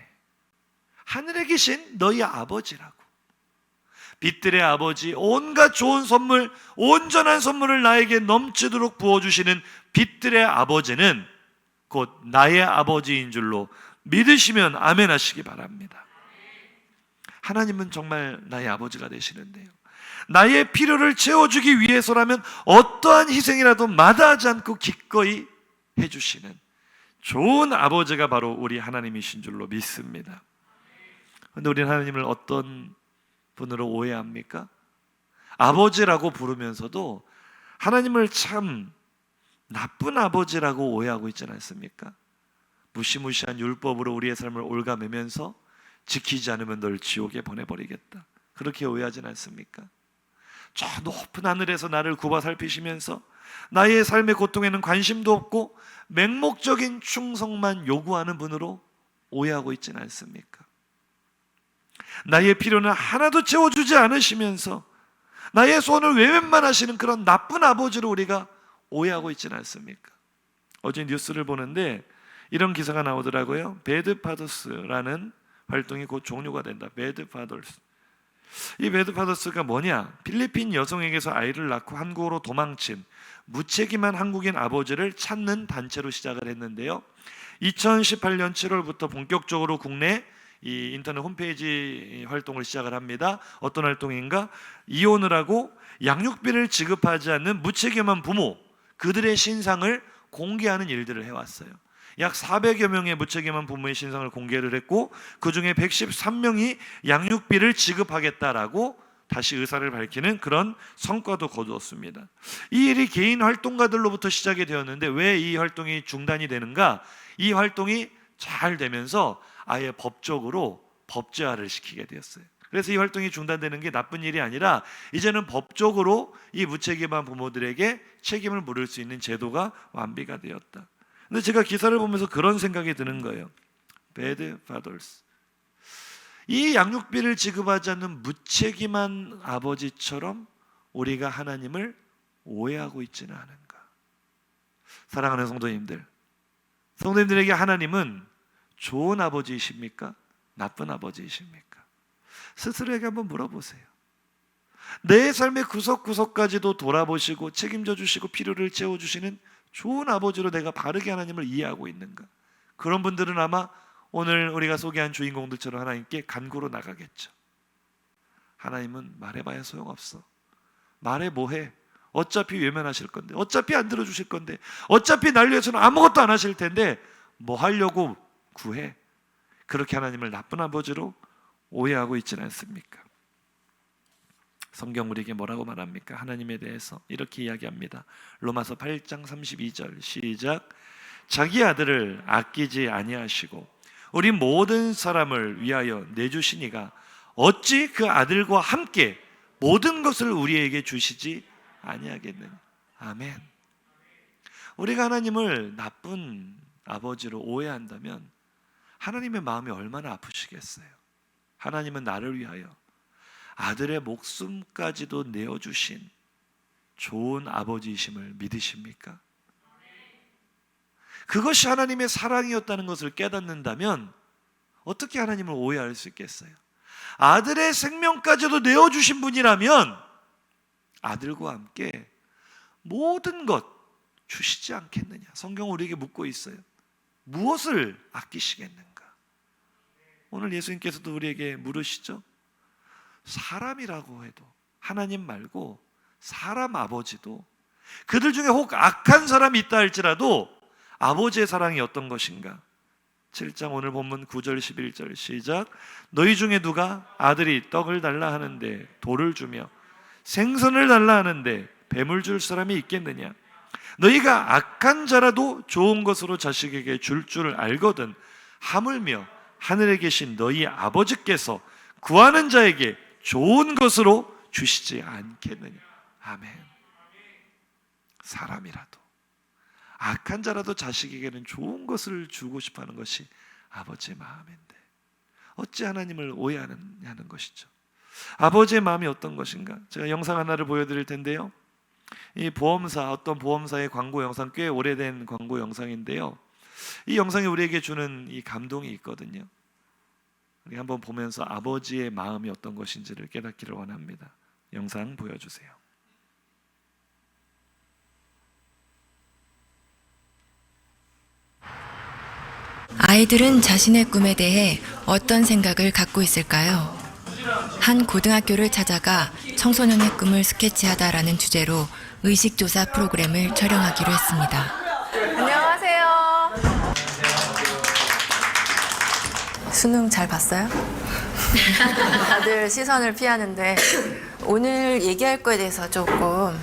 하늘에 계신 너희 아버지라고, 빛들의 아버지, 온갖 좋은 선물, 온전한 선물을 나에게 넘치도록 부어주시는 빛들의 아버지는 곧 나의 아버지인 줄로 믿으시면 아멘 하시기 바랍니다. 하나님은 정말 나의 아버지가 되시는데요, 나의 필요를 채워주기 위해서라면 어떠한 희생이라도 마다하지 않고 기꺼이 해주시는 좋은 아버지가 바로 우리 하나님이신 줄로 믿습니다. 그런데 우리는 하나님을 어떤 분으로 오해합니까? 아버지라고 부르면서도 하나님을 참 나쁜 아버지라고 오해하고 있지 않습니까? 무시무시한 율법으로 우리의 삶을 올가매면서 지키지 않으면 널 지옥에 보내버리겠다, 그렇게 오해하지 않습니까? 저 높은 하늘에서 나를 굽어 살피시면서 나의 삶의 고통에는 관심도 없고 맹목적인 충성만 요구하는 분으로 오해하고 있지는 않습니까? 나의 필요는 하나도 채워주지 않으시면서 나의 소원을 외면만 하시는 그런 나쁜 아버지로 우리가 오해하고 있지는 않습니까? 어제 뉴스를 보는데 이런 기사가 나오더라고요. 배드 파더스라는 활동이 곧 종료가 된다. 배드 파더스. 이 배드 파더스가 뭐냐? 필리핀 여성에게서 아이를 낳고 한국으로 도망친 무책임한 한국인 아버지를 찾는 단체로 시작을 했는데요, 2018년 7월부터 본격적으로 국내 이 인터넷 홈페이지 활동을 시작을 합니다. 어떤 활동인가? 이혼을 하고 양육비를 지급하지 않는 무책임한 부모, 그들의 신상을 공개하는 일들을 해왔어요. 약 400여 명의 무책임한 부모의 신상을 공개를 했고 그 중에 113명이 양육비를 지급하겠다라고 다시 의사를 밝히는 그런 성과도 거두었습니다. 이 일이 개인 활동가들로부터 시작이 되었는데 왜 이 활동이 중단이 되는가? 이 활동이 잘 되면서 아예 법적으로 법제화를 시키게 되었어요. 그래서 이 활동이 중단되는 게 나쁜 일이 아니라 이제는 법적으로 이 무책임한 부모들에게 책임을 물을 수 있는 제도가 완비가 되었다. 근데 제가 기사를 보면서 그런 생각이 드는 거예요. Bad fathers. 이 양육비를 지급하지 않는 무책임한 아버지처럼 우리가 하나님을 오해하고 있지는 않은가? 사랑하는 성도님들에게 하나님은 좋은 아버지이십니까? 나쁜 아버지이십니까? 스스로에게 한번 물어보세요. 내 삶의 구석구석까지도 돌아보시고 책임져 주시고 필요를 채워주시는 좋은 아버지로 내가 바르게 하나님을 이해하고 있는가? 그런 분들은 아마 오늘 우리가 소개한 주인공들처럼 하나님께 간구로 나가겠죠. 하나님은 말해봐야 소용없어. 말해 뭐해? 어차피 외면하실 건데, 어차피 안 들어주실 건데, 어차피 날 위해서는 아무것도 안 하실 텐데 뭐 하려고 구해? 그렇게 하나님을 나쁜 아버지로 오해하고 있지는 않습니까? 성경 우리에게 뭐라고 말합니까? 하나님에 대해서 이렇게 이야기합니다. 로마서 8장 32절 시작. 자기 아들을 아끼지 아니하시고 우리 모든 사람을 위하여 내주시니가 어찌 그 아들과 함께 모든 것을 우리에게 주시지 아니하겠느냐. 아멘. 우리가 하나님을 나쁜 아버지로 오해한다면 하나님의 마음이 얼마나 아프시겠어요. 하나님은 나를 위하여 아들의 목숨까지도 내어주신 좋은 아버지이심을 믿으십니까? 그것이 하나님의 사랑이었다는 것을 깨닫는다면 어떻게 하나님을 오해할 수 있겠어요? 아들의 생명까지도 내어주신 분이라면 아들과 함께 모든 것 주시지 않겠느냐. 성경은 우리에게 묻고 있어요. 무엇을 아끼시겠는가? 오늘 예수님께서도 우리에게 물으시죠. 사람이라고 해도, 하나님 말고 사람 아버지도, 그들 중에 혹 악한 사람이 있다 할지라도 아버지의 사랑이 어떤 것인가? 7장 오늘 본문 9절 11절 시작. 너희 중에 누가 아들이 떡을 달라 하는데 돌을 주며 생선을 달라 하는데 뱀을 줄 사람이 있겠느냐? 너희가 악한 자라도 좋은 것으로 자식에게 줄 줄 알거든 하물며 하늘에 계신 너희 아버지께서 구하는 자에게 좋은 것으로 주시지 않겠느냐? 아멘. 사람이라도, 악한 자라도 자식에게는 좋은 것을 주고 싶어하는 것이 아버지의 마음인데 어찌 하나님을 오해하느냐는 것이죠. 아버지의 마음이 어떤 것인가? 제가 영상 하나를 보여드릴 텐데요. 이 보험사, 어떤 보험사의 광고 영상, 꽤 오래된 광고 영상인데요. 이 영상이 우리에게 주는 이 감동이 있거든요. 우리 한번 보면서 아버지의 마음이 어떤 것인지를 깨닫기를 원합니다. 영상 보여주세요. 아이들은 자신의 꿈에 대해 어떤 생각을 갖고 있을까요? 한 고등학교를 찾아가 청소년의 꿈을 스케치하다라는 주제로 의식조사 프로그램을 촬영하기로 했습니다. 안녕하세요. 수능 잘 봤어요? 다들 시선을 피하는데 오늘 얘기할 거에 대해서 조금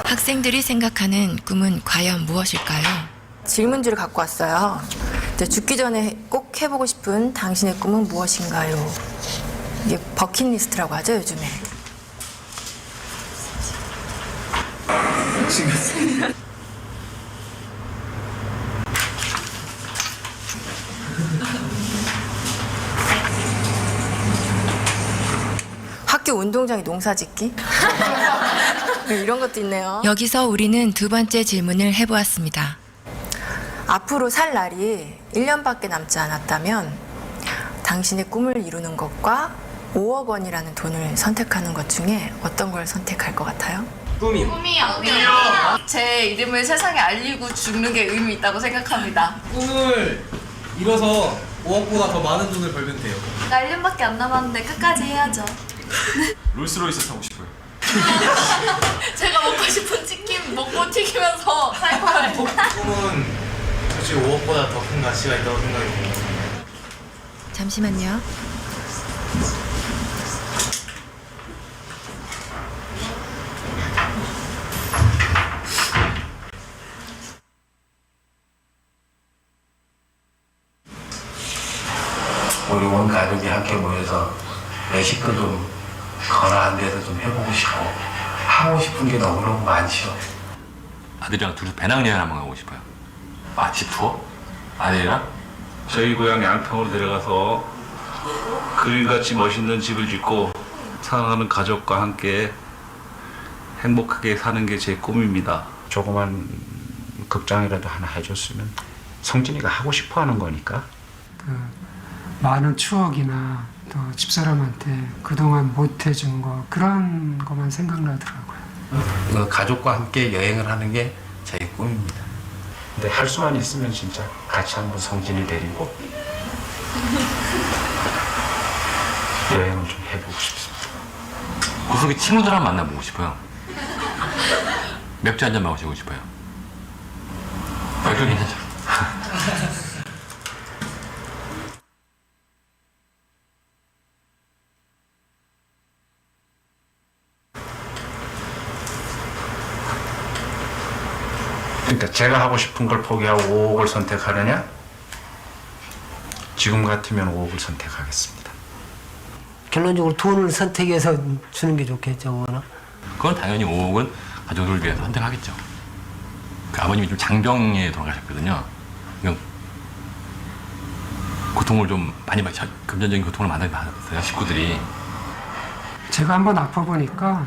학생들이 생각하는 꿈은 과연 무엇일까요? 질문지를 갖고 왔어요. 이제 죽기 전에 꼭 해보고 싶은 당신의 꿈은 무엇인가요? 이게 버킷리스트라고 하죠, 요즘에. 학교 운동장에 농사 짓기? 이런 것도 있네요. 여기서 우리는 두 번째 질문을 해보았습니다. 앞으로 살 날이 1년밖에 남지 않았다면 당신의 꿈을 이루는 것과 5억 원이라는 돈을 선택하는 것 중에 어떤 걸 선택할 것 같아요? 꿈이요. 제 이름을 세상에 알리고 죽는 게 의미 있다고 생각합니다. 꿈을 이뤄서 5억보다 더 많은 돈을 벌면 돼요. 나 1년밖에 안 남았는데 끝까지 해야죠. 롤스로이스 타고 싶어요. 제가 먹고 싶은 치킨 먹고 튀기면서 살 거예요. 꿈은 솔직히 5억보다 더 큰 가치가 있다고 생각이 듭니다. 잠시만요. 우리 온 가족이 함께 모여서 외식도 좀 건화한 데서 좀 해보고 싶고 하고 싶은 게 너무너무 많죠. 아들이랑 둘이서 배낭여행 한번 가고 싶어요. 집 투어? 아들이랑? 저희 고향 양평으로 내려가서 그림같이 멋있는 집을 짓고 사랑하는 가족과 함께 행복하게 사는 게 제 꿈입니다. 조그만 극장이라도 하나 해줬으면 성진이가 하고 싶어하는 거니까. 많은 추억이나 또 집사람한테 그동안 못 해준 거 그런 것만 생각나더라고요. 가족과 함께 여행을 하는 게 제 꿈입니다. 근데 할 수만 있으면 진짜 같이 한번 성진이 데리고 여행을 좀 해보고 싶습니다. 구석에 친구들 한번 만나보고 싶어요. 맥주 한잔 마시고 싶어요. 맥주 괜찮죠? 그러니까 제가 하고 싶은 걸 포기하고 5억을 선택하느냐? 지금 같으면 5억을 선택하겠습니다. 결론적으로 돈을 선택해서 주는 게 좋겠죠, 뭐나? 그건 당연히 5억은 가족을 위해서 선택하겠죠. 그 아버님이 좀 장병에 돌아가셨거든요. 이건 고통을 좀 많이 받으셨, 금전적인 고통을 많이 받았어요, 식구들이. 제가 한번 아파보니까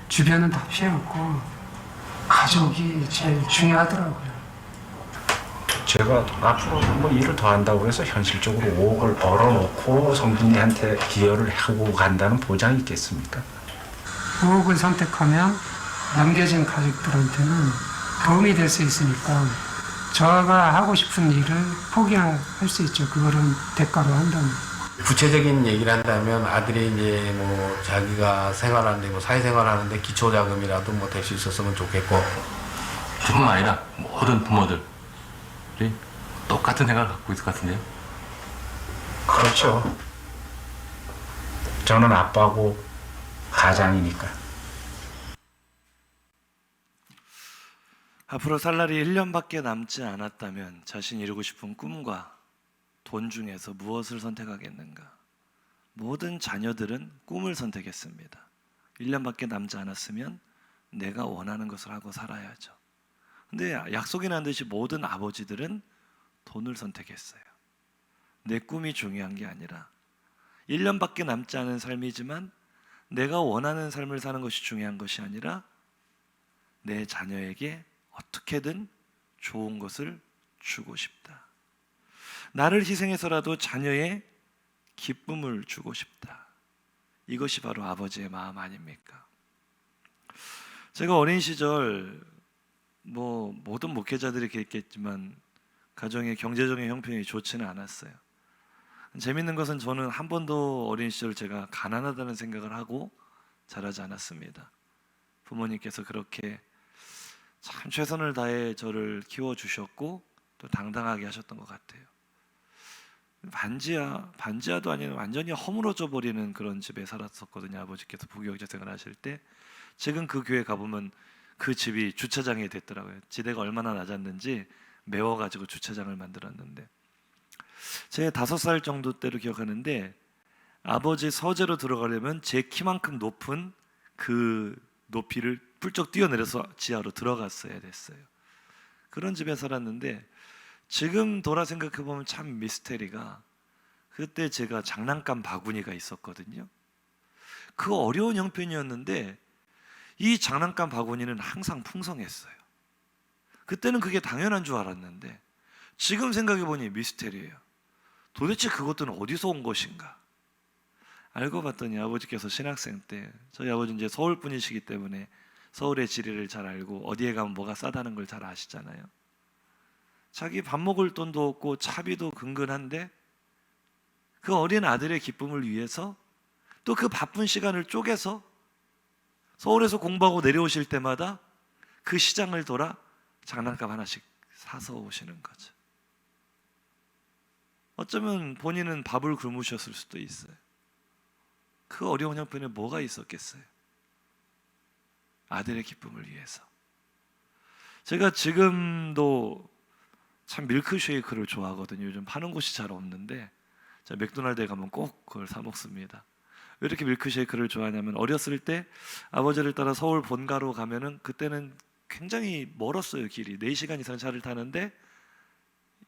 주변은 다 피해먹고 가족이 제일 중요하더라고요. 제가 앞으로 한번 일을 더 한다고 해서 현실적으로 5억을 벌어놓고 성진이한테 기여를 하고 간다는 보장이 있겠습니까? 5억을 선택하면 남겨진 가족들한테는 도움이 될 수 있으니까 저가 하고 싶은 일을 포기할 수 있죠. 그거를 대가로 한다면. 구체적인 얘기를 한다면 아들이 이제 뭐 자기가 생활하는데 뭐 사회생활하는데 기초자금이라도 뭐 될 수 있었으면 좋겠고. 저뿐만 아니라 모든 부모들이 똑같은 생각을 갖고 있을 것 같은데요. 그렇죠. 저는 아빠고 가장이니까. 앞으로 살 날이 1년밖에 남지 않았다면 자신이 이루고 싶은 꿈과 돈 중에서 무엇을 선택하겠는가? 모든 자녀들은 꿈을 선택했습니다. 1년밖에 남지 않았으면 내가 원하는 것을 하고 살아야죠. 근데 약속이 난 듯이 모든 아버지들은 돈을 선택했어요. 내 꿈이 중요한 게 아니라 1년밖에 남지 않은 삶이지만 내가 원하는 삶을 사는 것이 중요한 것이 아니라 내 자녀에게 어떻게든 좋은 것을 주고 싶다. 나를 희생해서라도 자녀의 기쁨을 주고 싶다. 이것이 바로 아버지의 마음 아닙니까? 제가 어린 시절 모든 목회자들이 그랬겠지만 가정의 경제적인 형편이 좋지는 않았어요. 재밌는 것은 저는 한 번도 어린 시절 제가 가난하다는 생각을 하고 자라지 않았습니다. 부모님께서 그렇게 참 최선을 다해 저를 키워주셨고 또 당당하게 하셨던 것 같아요. 반지하도 아니고 완전히 허물어져 버리는 그런 집에 살았었거든요. 아버지께서 부교육자 생활하실 때. 지금 그 교회 가보면 그 집이 주차장이 됐더라고요. 지대가 얼마나 낮았는지 메워가지고 주차장을 만들었는데, 제 5살 정도 때로 기억하는데 아버지 서재로 들어가려면 제 키만큼 높은 그 높이를 훌쩍 뛰어내려서 지하로 들어갔어야 됐어요. 그런 집에 살았는데 지금 돌아 생각해보면 참 미스테리가, 그때 제가 장난감 바구니가 있었거든요. 그 어려운 형편이었는데 이 장난감 바구니는 항상 풍성했어요. 그때는 그게 당연한 줄 알았는데 지금 생각해보니 미스테리예요. 도대체 그것들은 어디서 온 것인가? 알고 봤더니 아버지께서 신학생 때, 저희 아버지는 이제 서울 분이시기 때문에 서울의 지리를 잘 알고 어디에 가면 뭐가 싸다는 걸 잘 아시잖아요. 자기 밥 먹을 돈도 없고 차비도 근근한데 그 어린 아들의 기쁨을 위해서 또 그 바쁜 시간을 쪼개서 서울에서 공부하고 내려오실 때마다 그 시장을 돌아 장난감 하나씩 사서 오시는 거죠. 어쩌면 본인은 밥을 굶으셨을 수도 있어요. 그 어려운 형편에 뭐가 있었겠어요? 아들의 기쁨을 위해서. 제가 지금도 참 밀크쉐이크를 좋아하거든요. 요즘 파는 곳이 잘 없는데 제가 맥도날드에 가면 꼭 그걸 사 먹습니다. 왜 이렇게 밀크쉐이크를 좋아하냐면 어렸을 때 아버지를 따라 서울 본가로 가면은 그때는 굉장히 멀었어요. 길이 4시간 이상 차를 타는데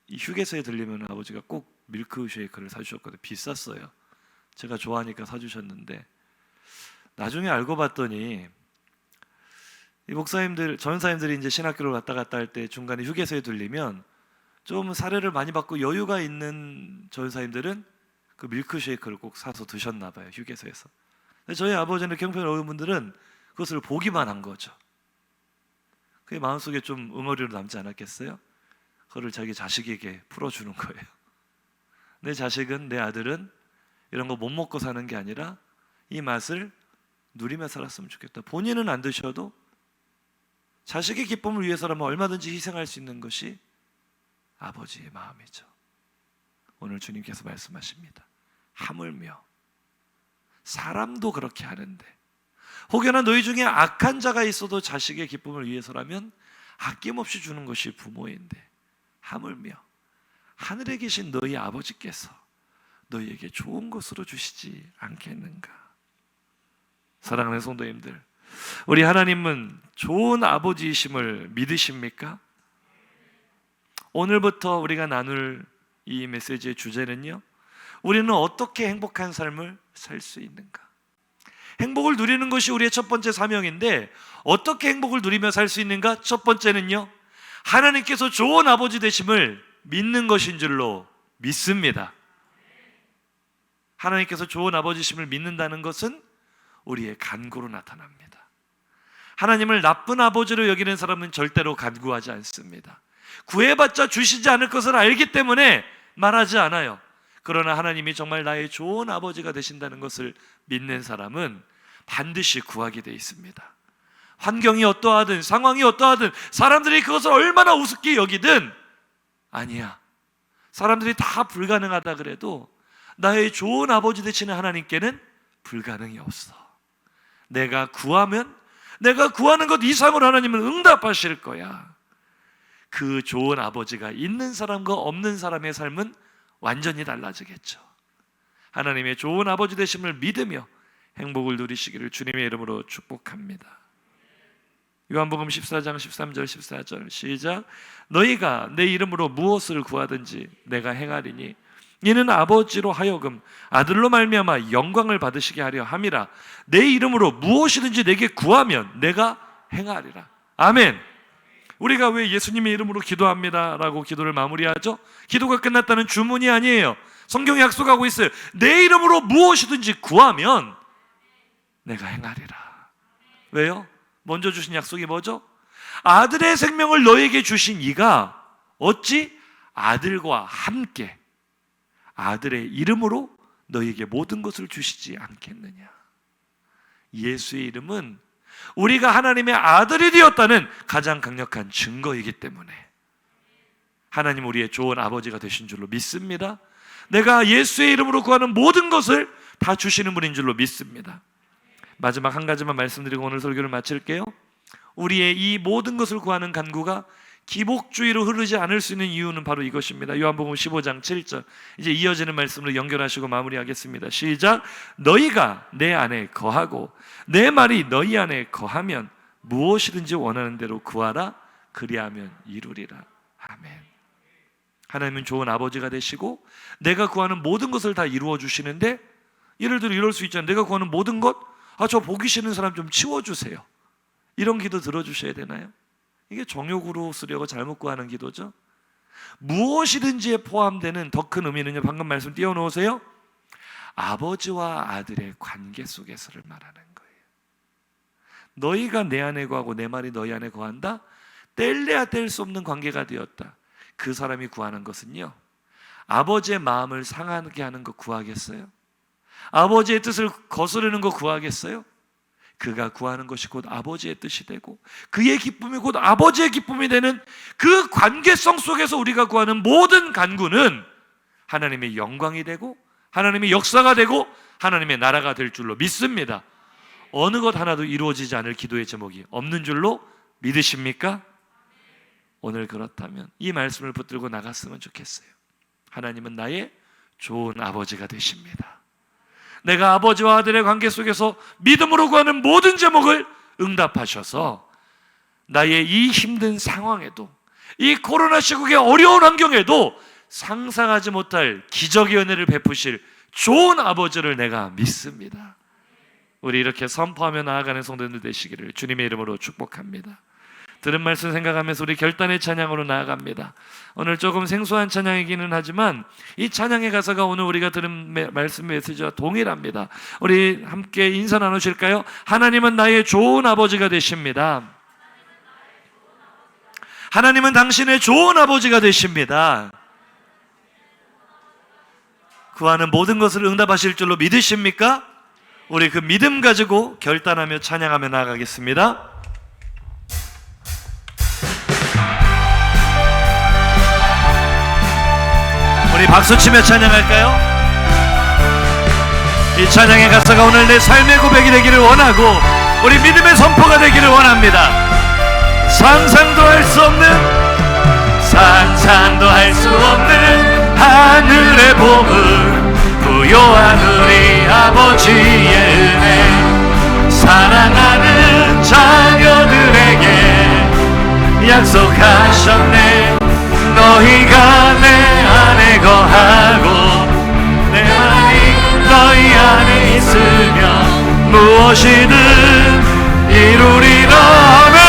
이 휴게소에 들리면 아버지가 꼭 밀크쉐이크를 사주셨거든요. 비쌌어요. 제가 좋아하니까 사주셨는데 나중에 알고 봤더니 이 목사님들, 전사님들이 이제 신학교를 왔다 갔다 할 때 중간에 휴게소에 들리면 좀 사례를 많이 받고 여유가 있는 전사님들은 그 밀크쉐이크를 꼭 사서 드셨나 봐요. 휴게소에서. 근데 저희 아버지는 형편이 어려운 분들은 그것을 보기만 한 거죠. 그게 마음속에 좀 응어리로 남지 않았겠어요? 그거를 자기 자식에게 풀어주는 거예요. 내 자식은, 내 아들은 이런 거 못 먹고 사는 게 아니라 이 맛을 누리며 살았으면 좋겠다. 본인은 안 드셔도 자식의 기쁨을 위해서라면 얼마든지 희생할 수 있는 것이 아버지의 마음이죠. 오늘 주님께서 말씀하십니다. 하물며 사람도 그렇게 하는데 혹여나 너희 중에 악한 자가 있어도 자식의 기쁨을 위해서라면 아낌없이 주는 것이 부모인데 하물며 하늘에 계신 너희 아버지께서 너희에게 좋은 것으로 주시지 않겠는가? 사랑하는 성도님들, 우리 하나님은 좋은 아버지이심을 믿으십니까? 오늘부터 우리가 나눌 이 메시지의 주제는요, 우리는 어떻게 행복한 삶을 살 수 있는가? 행복을 누리는 것이 우리의 첫 번째 사명인데 어떻게 행복을 누리며 살 수 있는가? 첫 번째는요, 하나님께서 좋은 아버지 되심을 믿는 것인 줄로 믿습니다. 하나님께서 좋은 아버지심을 믿는다는 것은 우리의 간구로 나타납니다. 하나님을 나쁜 아버지로 여기는 사람은 절대로 간구하지 않습니다. 구해봤자 주시지 않을 것을 알기 때문에 말하지 않아요. 그러나 하나님이 정말 나의 좋은 아버지가 되신다는 것을 믿는 사람은 반드시 구하게 돼 있습니다. 환경이 어떠하든 상황이 어떠하든 사람들이 그것을 얼마나 우습게 여기든 아니야. 사람들이 다 불가능하다 그래도 나의 좋은 아버지 되시는 하나님께는 불가능이 없어. 내가 구하면 내가 구하는 것 이상으로 하나님은 응답하실 거야. 그 좋은 아버지가 있는 사람과 없는 사람의 삶은 완전히 달라지겠죠. 하나님의 좋은 아버지 되심을 믿으며 행복을 누리시기를 주님의 이름으로 축복합니다. 요한복음 14장 13절 14절 시작. 너희가 내 이름으로 무엇을 구하든지 내가 행하리니 이는 아버지로 하여금 아들로 말미암아 영광을 받으시게 하려 함이라. 내 이름으로 무엇이든지 내게 구하면 내가 행하리라. 아멘. 우리가 왜 예수님의 이름으로 기도합니다 라고 기도를 마무리하죠? 기도가 끝났다는 주문이 아니에요. 성경이 약속하고 있어요. 내 이름으로 무엇이든지 구하면 내가 행하리라. 왜요? 먼저 주신 약속이 뭐죠? 아들의 생명을 너에게 주신 이가 어찌 아들과 함께 아들의 이름으로 너에게 모든 것을 주시지 않겠느냐. 예수의 이름은 우리가 하나님의 아들이 되었다는 가장 강력한 증거이기 때문에 하나님 우리의 좋은 아버지가 되신 줄로 믿습니다. 내가 예수의 이름으로 구하는 모든 것을 다 주시는 분인 줄로 믿습니다. 마지막 한 가지만 말씀드리고 오늘 설교를 마칠게요. 우리의 이 모든 것을 구하는 간구가 기복주의로 흐르지 않을 수 있는 이유는 바로 이것입니다. 요한복음 15장 7절 이제 이어지는 말씀으로 연결하시고 마무리하겠습니다. 시작. 너희가 내 안에 거하고 내 말이 너희 안에 거하면 무엇이든지 원하는 대로 구하라. 그리하면 이루리라. 아멘. 하나님은 좋은 아버지가 되시고 내가 구하는 모든 것을 다 이루어 주시는데 예를 들어 이럴 수 있잖아요. 내가 구하는 모든 것 저 보기 싫은 사람 좀 치워주세요. 이런 기도 들어주셔야 되나요? 이게 정욕으로 쓰려고 잘못 구하는 기도죠. 무엇이든지에 포함되는 더 큰 의미는요, 방금 말씀 띄워놓으세요. 아버지와 아들의 관계 속에서를 말하는 거예요. 너희가 내 안에 거하고 내 말이 너희 안에 거한다. 뗄래야 뗄 수 없는 관계가 되었다. 그 사람이 구하는 것은요, 아버지의 마음을 상하게 하는 거 구하겠어요? 아버지의 뜻을 거스르는 거 구하겠어요? 그가 구하는 것이 곧 아버지의 뜻이 되고 그의 기쁨이 곧 아버지의 기쁨이 되는 그 관계성 속에서 우리가 구하는 모든 간구는 하나님의 영광이 되고 하나님의 역사가 되고 하나님의 나라가 될 줄로 믿습니다. 어느 것 하나도 이루어지지 않을 기도의 제목이 없는 줄로 믿으십니까? 오늘 그렇다면 이 말씀을 붙들고 나갔으면 좋겠어요. 하나님은 나의 좋은 아버지가 되십니다. 내가 아버지와 아들의 관계 속에서 믿음으로 구하는 모든 제목을 응답하셔서 나의 이 힘든 상황에도 이 코로나 시국의 어려운 환경에도 상상하지 못할 기적의 은혜를 베푸실 좋은 아버지를 내가 믿습니다. 우리 이렇게 선포하며 나아가는 성도들 되시기를 주님의 이름으로 축복합니다. 들은 말씀 생각하면서 우리 결단의 찬양으로 나아갑니다. 오늘 조금 생소한 찬양이기는 하지만 이 찬양의 가사가 오늘 우리가 들은 말씀 메시지와 동일합니다. 우리 함께 인사 나누실까요? 하나님은 나의 좋은 아버지가 되십니다. 하나님은 당신의 좋은 아버지가 되십니다. 구하는 모든 것을 응답하실 줄로 믿으십니까? 우리 그 믿음 가지고 결단하며 찬양하며 나아가겠습니다. 우리 박수치며 찬양할까요? 이 찬양의 가사가 오늘 내 삶의 고백이 되기를 원하고 우리 믿음의 선포가 되기를 원합니다. 상상도 할 수 없는 하늘의 복을 부요한 우리 아버지의 은혜 사랑하는 자녀들에게 약속하셨네. 너희가 내 안에 거하고 내 말이 너희 안에 있으면 무엇이든 이루리라. 아멘.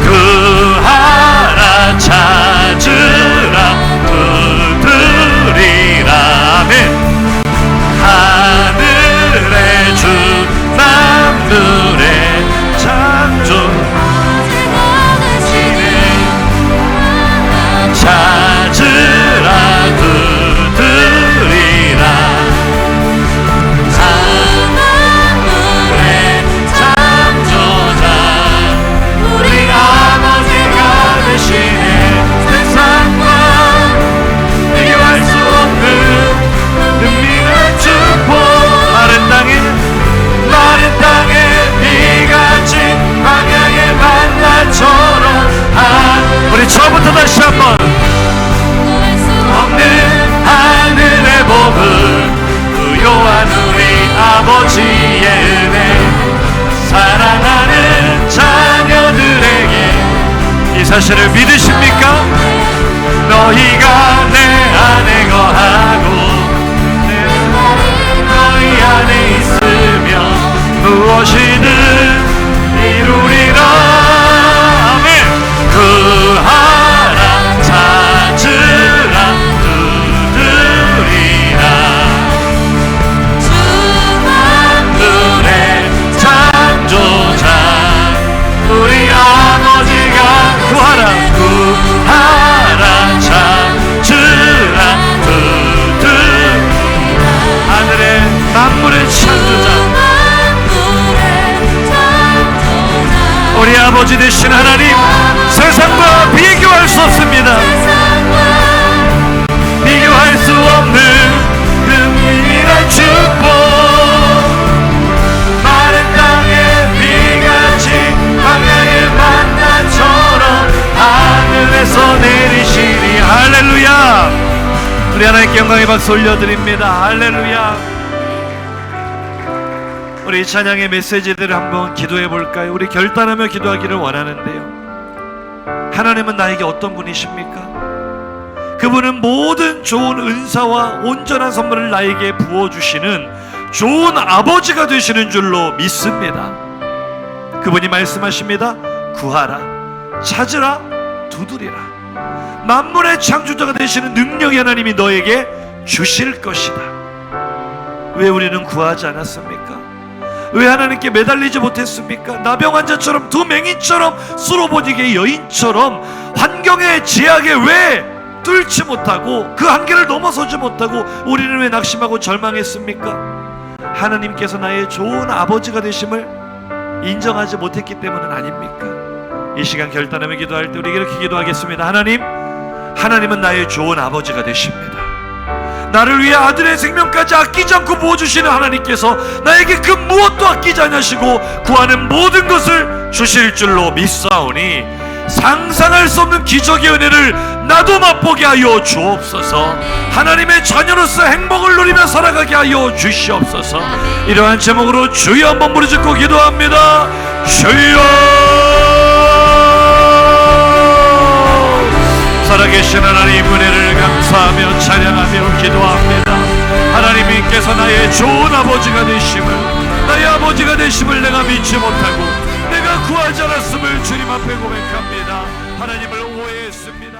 구하라 찾으라 두드리라. 아멘. 하늘의 주 만물의 창조 사실을 믿으십니까? 너희가 내 안에 거하고 너희 안에 있으면 무엇이든 이루리라. 아멘. 구하라 찾으라 두드리라. 만물의 창조자 우리 아버지가 구하라 찾으라 하늘의 만물의 창조자 우리 아버지 되신 하나님, 세상과 비교할 수 없습니다. 비교할 수 없는 은밀한 축복, 마른 땅에 비같이 광야의 만나처럼 하늘에서 내리시리. 할렐루야. 우리 하나님께 영광의 박수 올려드립니다. 할렐루야. 우리 찬양의 메시지들을 한번 기도해 볼까요? 우리 결단하며 기도하기를 원하는데요. 하나님은 나에게 어떤 분이십니까? 그분은 모든 좋은 은사와 온전한 선물을 나에게 부어주시는 좋은 아버지가 되시는 줄로 믿습니다. 그분이 말씀하십니다. 구하라, 찾으라, 두드리라. 만물의 창조자가 되시는 능력의 하나님이 너에게 주실 것이다. 왜 우리는 구하지 않았습니까? 왜 하나님께 매달리지 못했습니까? 나병 환자처럼, 두 맹인처럼, 수로보니게 여인처럼 환경의 제약에 왜 뚫지 못하고 그 한계를 넘어서지 못하고 우리는 왜 낙심하고 절망했습니까? 하나님께서 나의 좋은 아버지가 되심을 인정하지 못했기 때문은 아닙니까? 이 시간 결단하며 기도할 때 우리 이렇게 기도하겠습니다. 하나님은 나의 좋은 아버지가 되십니다. 나를 위해 아들의 생명까지 아끼지 않고 부어주시는 하나님께서 나에게 그 무엇도 아끼지 않으시고 구하는 모든 것을 주실 줄로 믿사오니 상상할 수 없는 기적의 은혜를 나도 맛보게 하여 주옵소서. 하나님의 자녀로서 행복을 누리며 살아가게 하여 주시옵소서. 이러한 제목으로 주여 한번 부르짖고 기도합니다. 주여. 살아계신 하나님 은혜를 감사하며 찬양하며 기도합니다. 하나님께서 나의 좋은 아버지가 되심을, 나의 아버지가 되심을 내가 믿지 못하고 내가 구하지 않았음을 주님 앞에 고백합니다. 하나님을 오해했습니다.